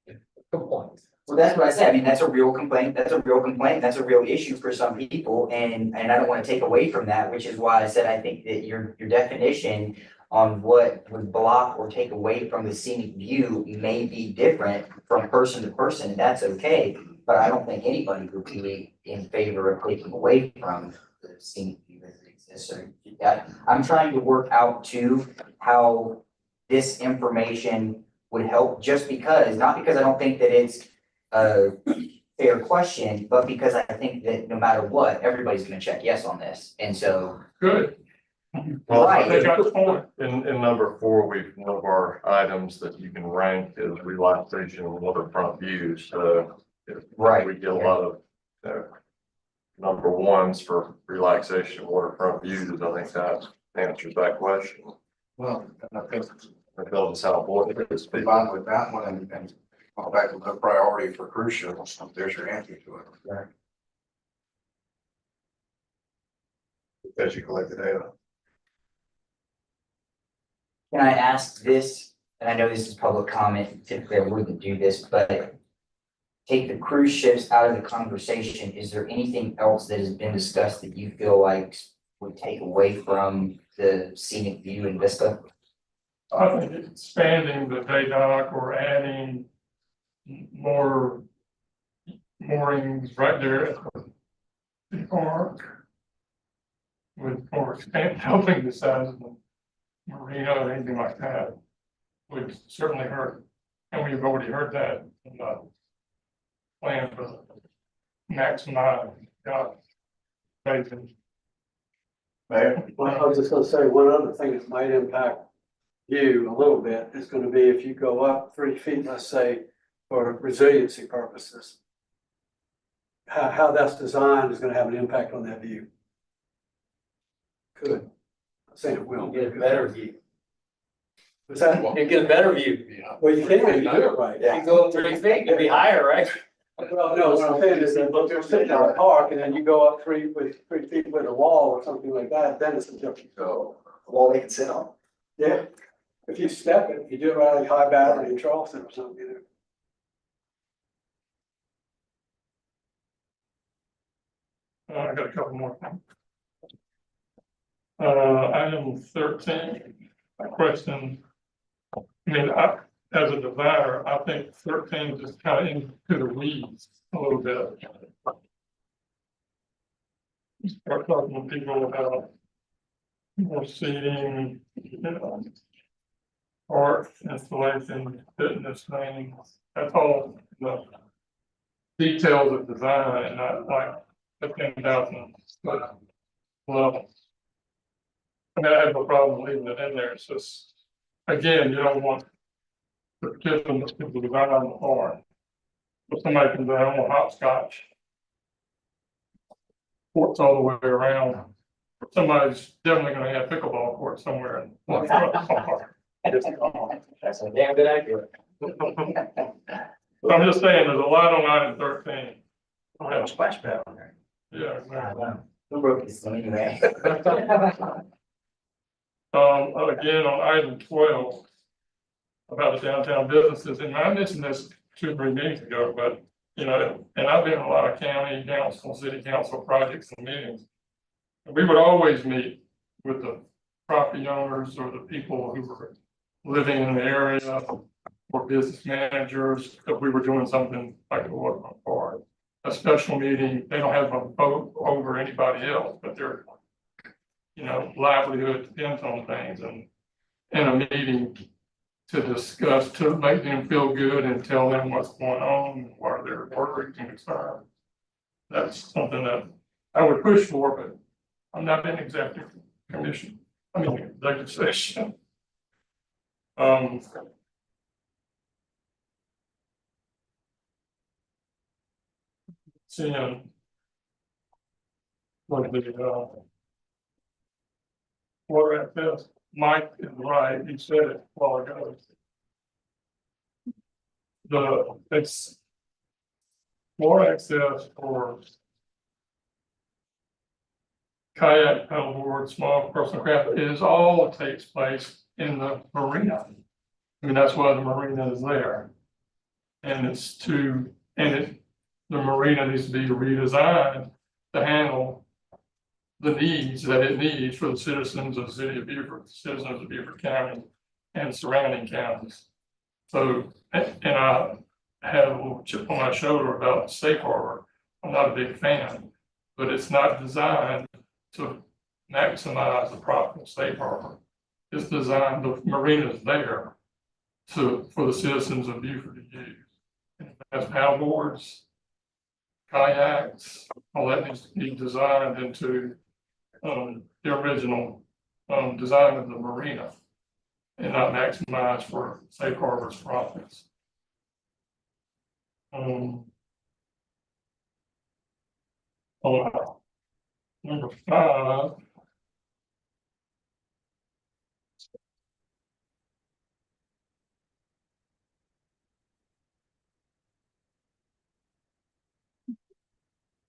Speaker 4: Good point.
Speaker 2: Well, that's what I said. I mean, that's a real complaint. That's a real complaint. That's a real issue for some people. And I don't want to take away from that, which is why I said I think that your definition on what would block or take away from the scenic view may be different from person to person, and that's okay. But I don't think anybody would be in favor of taking away from the scenic view as it exists. So I'm trying to work out too how this information would help, just because, not because I don't think that it's a fair question, but because I think that no matter what, everybody's gonna check yes on this. And so,
Speaker 12: Good.
Speaker 7: Well,
Speaker 2: Right.
Speaker 12: They got the point.
Speaker 7: in number 4, one of our items that you can rank is relaxation and waterfront views. So if
Speaker 2: Right.
Speaker 7: we get a lot of number 1s for relaxation and waterfront views, I think that answers that question.
Speaker 9: Well, I think
Speaker 7: It tells us how important it is.
Speaker 9: combined with that one and go back to the priority for cruise ships, there's your answer to it.
Speaker 2: Right.
Speaker 9: As you collect the data.
Speaker 2: can I ask this, and I know this is public comment, typically I wouldn't do this, but take the cruise ships out of the conversation. Is there anything else that has been discussed that you feel like would take away from the scenic view and vista?
Speaker 12: I think expanding the day dock or adding more moorings right there at the park would, or expand, helping the size of the marina or anything like that would certainly hurt. And we've already heard that in the plan for maximize basin.
Speaker 9: Mayor?
Speaker 10: Well, I was just gonna say, one other thing that might impact you a little bit is gonna be if you go up 3 feet, let's say, for resiliency purposes. How that's designed is gonna have an impact on that view. Could. I'm saying it will.
Speaker 3: Get a better view.
Speaker 10: Was that?
Speaker 3: You get a better view.
Speaker 4: Yeah.
Speaker 10: Well, you can, you do it right.
Speaker 3: If you go up 30 feet, it'll be higher, right?
Speaker 13: Well, no, what I'm saying is that if you're sitting in a park and then you go up 3 feet with a wall or something like that, then it's a different.
Speaker 9: So, a wall they can sit on.
Speaker 13: Yeah, if you step it, you do it right like high battery in Charleston or something either.
Speaker 12: I got a couple more. Item 13, a question. I mean, as a designer, I think 13 is just kind of into the weeds a little bit. Start talking to people about more seating, art, installation, fitness things. That's all the details of design and not like the 10,000 foot level. I mean, I have no problem leaving it in there. It's just, again, you don't want the participants to design on the farm. But somebody can design on hopscotch. Courts all the way around. Somebody's definitely gonna have pickleball court somewhere in Waterfront Park.
Speaker 3: That's a damn good idea.
Speaker 12: I'm just saying, there's a lot on item 13.
Speaker 6: I have a splash pad on there.
Speaker 12: Yeah, exactly.
Speaker 6: Who broke this one anyway?
Speaker 12: Again, on item 12. About the downtown businesses, and I mentioned this 2 or 3 meetings ago, but, you know, and I've been in a lot of county council, city council projects and meetings. And we would always meet with the property owners or the people who were living in the area, or business managers, if we were doing something like the Waterfront Park. A special meeting, they don't have a vote over anybody else, but their, you know, livelihood depends on things, and in a meeting to discuss, to make them feel good and tell them what's going on, what their worries and concerns. That's something that I would push for, but I'm not in executive commission, I mean, executive session. Seeing what the water access, Mike is right, he said it a while ago. It's water access for kayak, paddleboard, small personal craft, is all takes place in the marina. I mean, that's why the marina is there. And it's the marina needs to be redesigned to handle the needs that it needs for the citizens of the city of Beaufort, citizens of Beaufort County and surrounding counties. So, and I have a little chip on my shoulder about safe harbor. I'm not a big fan, but it's not designed to maximize the profit of safe harbor. It's designed, the marina is there for the citizens of Beaufort to use. It has paddleboards, kayaks, all that needs to be designed into the original design of the marina and not maximize for safe harbor's profits. Number 5.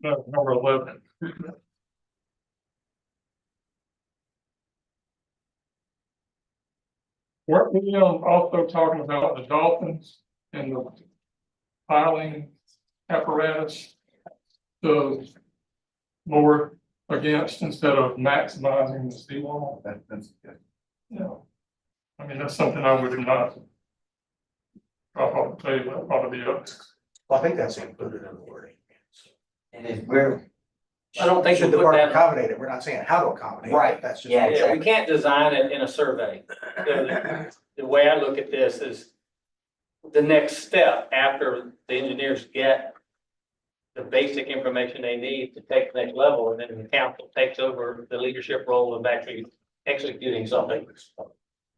Speaker 12: No, number 11. Weren't we also talking about the dolphins and the piling apparatus? The lower against instead of maximizing the seawall?
Speaker 1: That's good.
Speaker 12: Yeah. I mean, that's something I would not drop off the table, that'd probably be up.
Speaker 6: Well, I think that's included in the wording.
Speaker 2: It is, we're,
Speaker 3: I don't think
Speaker 6: Should
Speaker 3: we
Speaker 6: the
Speaker 3: put
Speaker 6: park
Speaker 3: that,
Speaker 6: accommodate it? We're not saying how to accommodate it.
Speaker 2: Right,
Speaker 6: That's just.
Speaker 2: yeah,
Speaker 3: we can't design it in a survey. The way I look at this is the next step after the engineers get the basic information they need to take the next level, and then the council takes over the leadership role of actually executing something.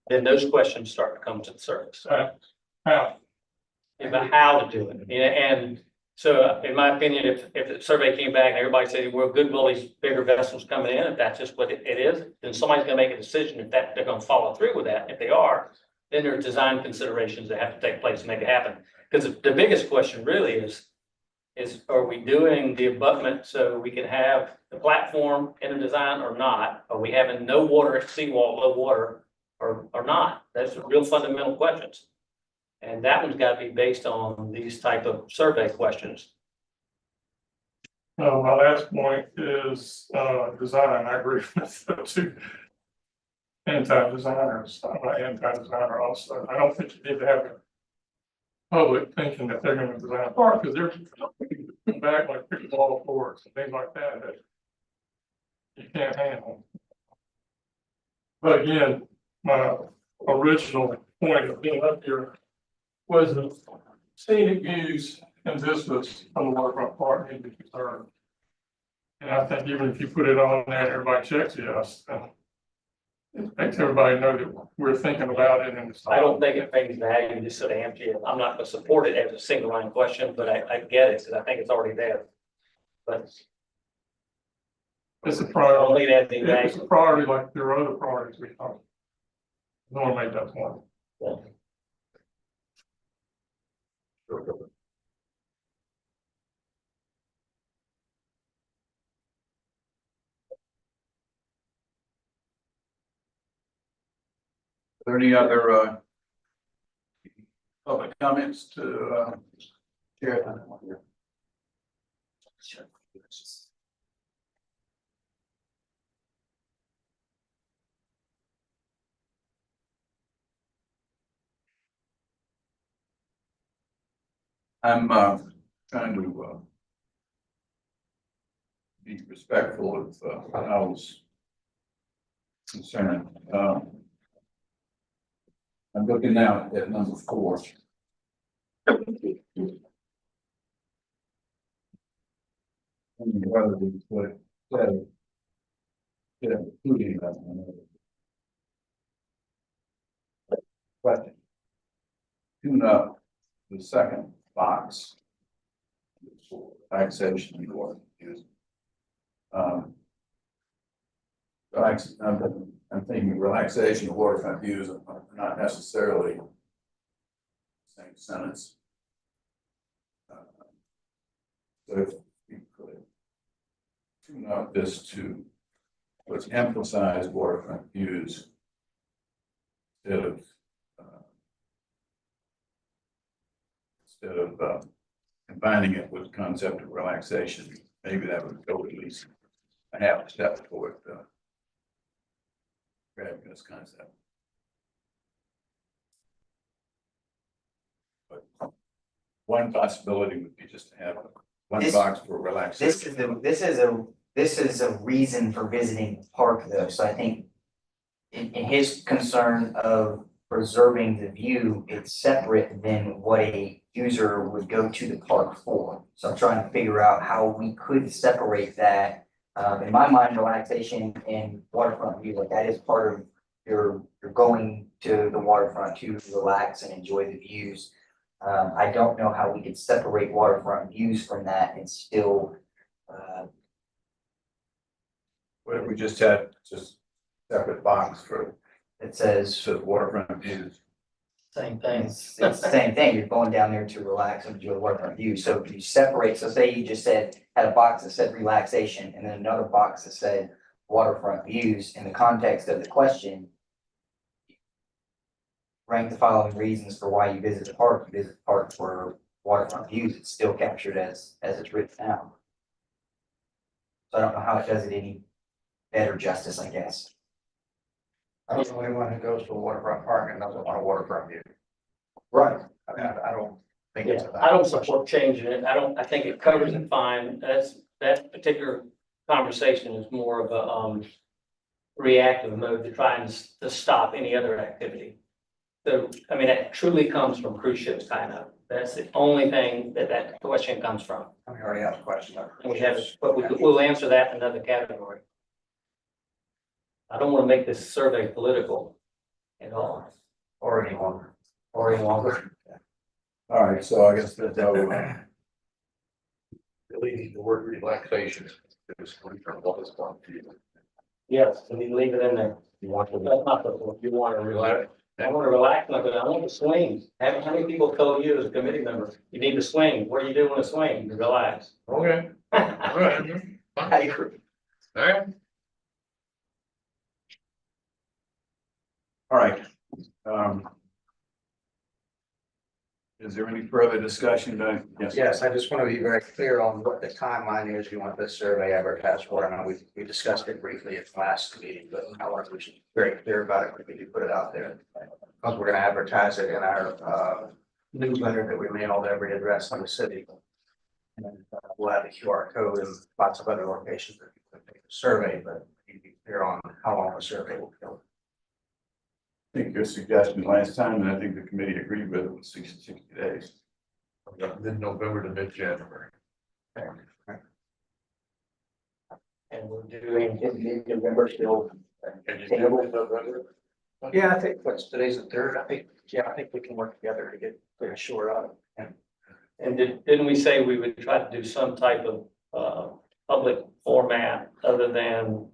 Speaker 3: Then those questions start to come to the surface
Speaker 12: How?
Speaker 3: about how to do it. And so in my opinion, if the survey came back and everybody said, well, good, well, these bigger vessels coming in, if that's just what it is, then somebody's gonna make a decision if that, they're gonna follow through with that. If they are, then there are design considerations that have to take place to make it happen. Because the biggest question really is, is, are we doing the abutment so we can have the platform in the design or not? Are we having no water, seawall, low water, or not? That's real fundamental questions. And that one's got to be based on these type of survey questions.
Speaker 12: My last point is, design. I agree with the two anti-designers. I'm an anti-designer also. I don't think you need to have the public thinking that they're gonna design a park, because they're coming back like pickleball courts and things like that, that you can't handle. But again, my original point of being up here was the scenic views and vistas from the waterfront park need to be preserved. And I think even if you put it on there, everybody checks yes, then it makes everybody know that we're thinking about it, and it's.
Speaker 3: I don't think it makes value just sort of empty it. I'm not going to support it as a single line question, but I get it because I think it's already there. But
Speaker 12: It's a
Speaker 3: I don't
Speaker 12: priority.
Speaker 3: think it adds any
Speaker 12: It's
Speaker 3: value.
Speaker 12: a priority like there are other priorities we talked. I want to make that point.
Speaker 1: Are there any other, public comments to, share? I'm, trying to, be respectful of, Al's concern. I'm looking now at number 4. Whether we put, including that. Question. Tune up the second box. For relaxation you want to use. I'm thinking relaxation of waterfront views are not necessarily the same sentence. So if we could tune up this to let's emphasize waterfront views instead of combining it with the concept of relaxation, maybe that would go at least a half a step toward grabbing this concept. But one possibility would be just to have one
Speaker 2: This-
Speaker 1: box for relaxation.
Speaker 2: This is a reason for visiting the park though, so I think in his concern of preserving the view, it's separate than what a user would go to the park for. So I'm trying to figure out how we could separate that. In my mind, relaxation and waterfront view, like that is part of you're going to the waterfront to relax and enjoy the views. I don't know how we could separate waterfront views from that and still,
Speaker 1: What if we just had just separate box for
Speaker 2: it says,
Speaker 1: waterfront views?
Speaker 3: Same thing.
Speaker 2: it's the same thing, you're going down there to relax and enjoy waterfront views. So if you separate, so say you just had a box that said relaxation and then another box that said waterfront views, in the context of the question, rank the following reasons for why you visit the park. You visit the park for waterfront views, it's still captured as it's written now. So I don't know how it does it any better justice, I guess.
Speaker 6: I don't know anyone who goes to a waterfront park and doesn't want a waterfront view.
Speaker 2: Right.
Speaker 6: I mean, I don't think it's.
Speaker 3: Yeah, I don't support changing it. I think it covers it fine. That particular conversation is more of a, reactive mode to try and to stop any other activity. So, I mean, that truly comes from cruise ships kind of. That's the only thing that question comes from.
Speaker 6: We already asked a question.
Speaker 3: And we have, but we'll answer that in another category. I don't want to make this survey political at all,
Speaker 6: Or any longer.
Speaker 3: or any longer.
Speaker 1: All right, so I guess that's how
Speaker 4: Deleting the word relaxation. It's what is going to be.
Speaker 3: Yes, and you leave it in there.
Speaker 4: You want to,
Speaker 3: That's not the,
Speaker 4: you want to relax,
Speaker 3: I want to relax, but I want to swing. How many people told you as a committee member, you need to swing? What do you do when you swing? You relax.
Speaker 4: Okay, all right. Fine. All right.
Speaker 1: All right. Is there any further discussion? Yes.
Speaker 6: Yes, I just want to be very clear on what the timeline is you want this survey advertised for. I know we discussed it briefly at the last meeting, but I want to be very clear about it when we do put it out there. Because we're going to advertise it in our newsletter that we mail to every address in the city. And we'll have a QR code and lots of other locations that you can take the survey, but you be clear on how long the survey will go.
Speaker 1: I think your suggestion last time, and I think the committee agreed with it, was 60 days.
Speaker 4: Mid-November to mid-January.
Speaker 3: And we're doing November still.
Speaker 4: Can you do it in November?
Speaker 6: Yeah, I think what's today's the third. I think we can work together to get it short up.
Speaker 3: And didn't we say we would try to do some type of public format other than,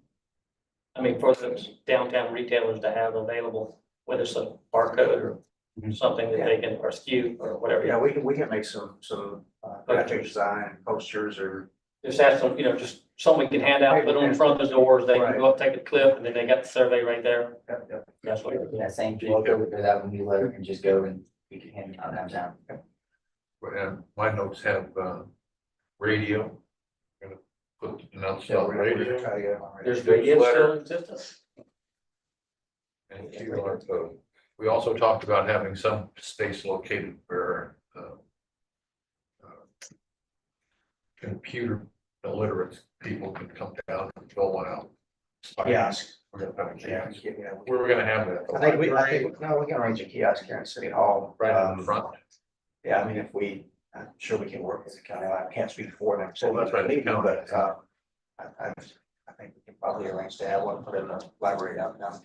Speaker 3: I mean, for those downtown retailers to have available, whether it's a barcode or something that they can, or SKU or whatever.
Speaker 6: Yeah, we can make some graphic design posters or.
Speaker 3: Just have some, just something we can hand out, put them in front of the doors, they can go up, take a clip, and then they got the survey right there. That's what.
Speaker 2: Yeah, same thing, we'll do that when you letter and just go and we can hand it out downtown.
Speaker 4: And my notes have, radio. Gonna put, announce on radio.
Speaker 3: There's radio still in existence.
Speaker 4: And QR code. We also talked about having some space located where, computer illiterate people can come down and fill one out.
Speaker 6: Kiosk.
Speaker 4: We're gonna have a kiosk.
Speaker 6: Yeah.
Speaker 4: Where we're gonna have that.
Speaker 6: I think we can arrange a kiosk here in City Hall.
Speaker 4: Right in the front.
Speaker 6: Yeah, I mean, I'm sure we can work with the county. I can't speak for them.
Speaker 4: Well, that's right, the county.
Speaker 6: But, I think we can probably arrange to have one put in the library downtown.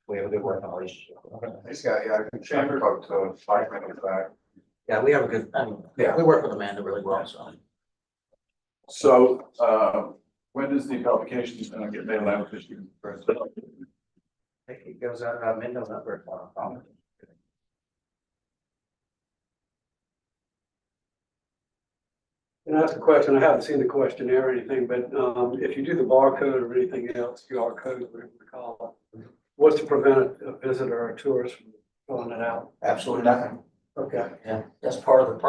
Speaker 6: We have a good working relationship.
Speaker 9: This guy, yeah, I can check about 5 minutes back.
Speaker 6: Yeah, we have a good, we work with Amanda really well, so.
Speaker 1: So, when is the publication going to get mailed out? This year?
Speaker 6: I think it goes out about mid-November.
Speaker 13: And that's a question, I haven't seen the questionnaire or anything, but if you do the barcode or anything else, QR code, whatever we call it, what's to prevent a visitor or a tourist from filling it out?
Speaker 6: Absolutely nothing.
Speaker 13: Okay.
Speaker 3: Yeah, that's part of the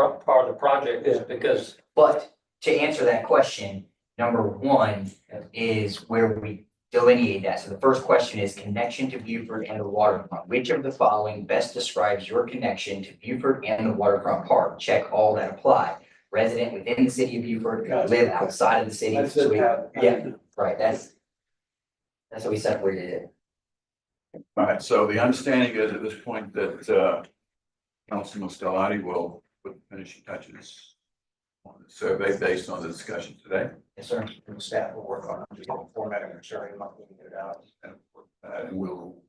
Speaker 3: project is because.
Speaker 2: But to answer that question, number one is where we delineate that. So the first question is connection to Beaufort and the waterfront. Which of the following best describes your connection to Beaufort and the waterfront park? Check all that apply. Resident within the city of Beaufort, live outside of the city.
Speaker 13: That's
Speaker 2: So
Speaker 13: it.
Speaker 2: we- yeah, right, that's how we separated it.
Speaker 1: All right, so the understanding is at this point that, Councilman Stellati will put finishing touches on the survey based on the discussion today.
Speaker 2: Yes, sir.
Speaker 6: And the staff will work on formatting and sharing them up and get it out.
Speaker 1: And we'll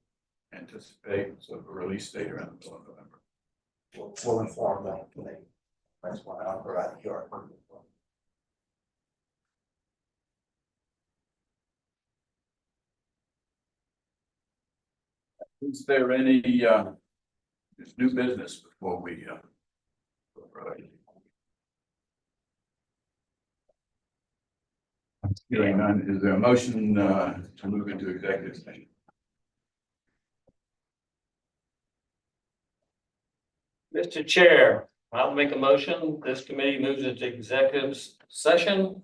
Speaker 1: anticipate sort of a release date around the middle of November.
Speaker 6: We'll inform them. That's why I'll provide the QR code.
Speaker 1: Is there any, new business before we, hearing none, is there a motion, to move into executive session?
Speaker 3: Mr. Chair, I'll make a motion. This committee moves into executive session.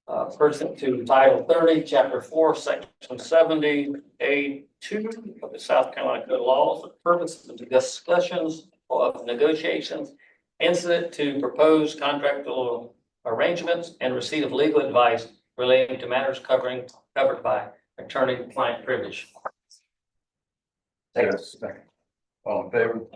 Speaker 3: Pursuant to Title 30, Chapter 4, Section 70A2 of the South Carolina Code of Laws, for the purpose of the discussions of negotiations incident to proposed contractual arrangements and receipt of legal advice relating to matters covered by attorney-client privilege.
Speaker 1: Yes. All in favor?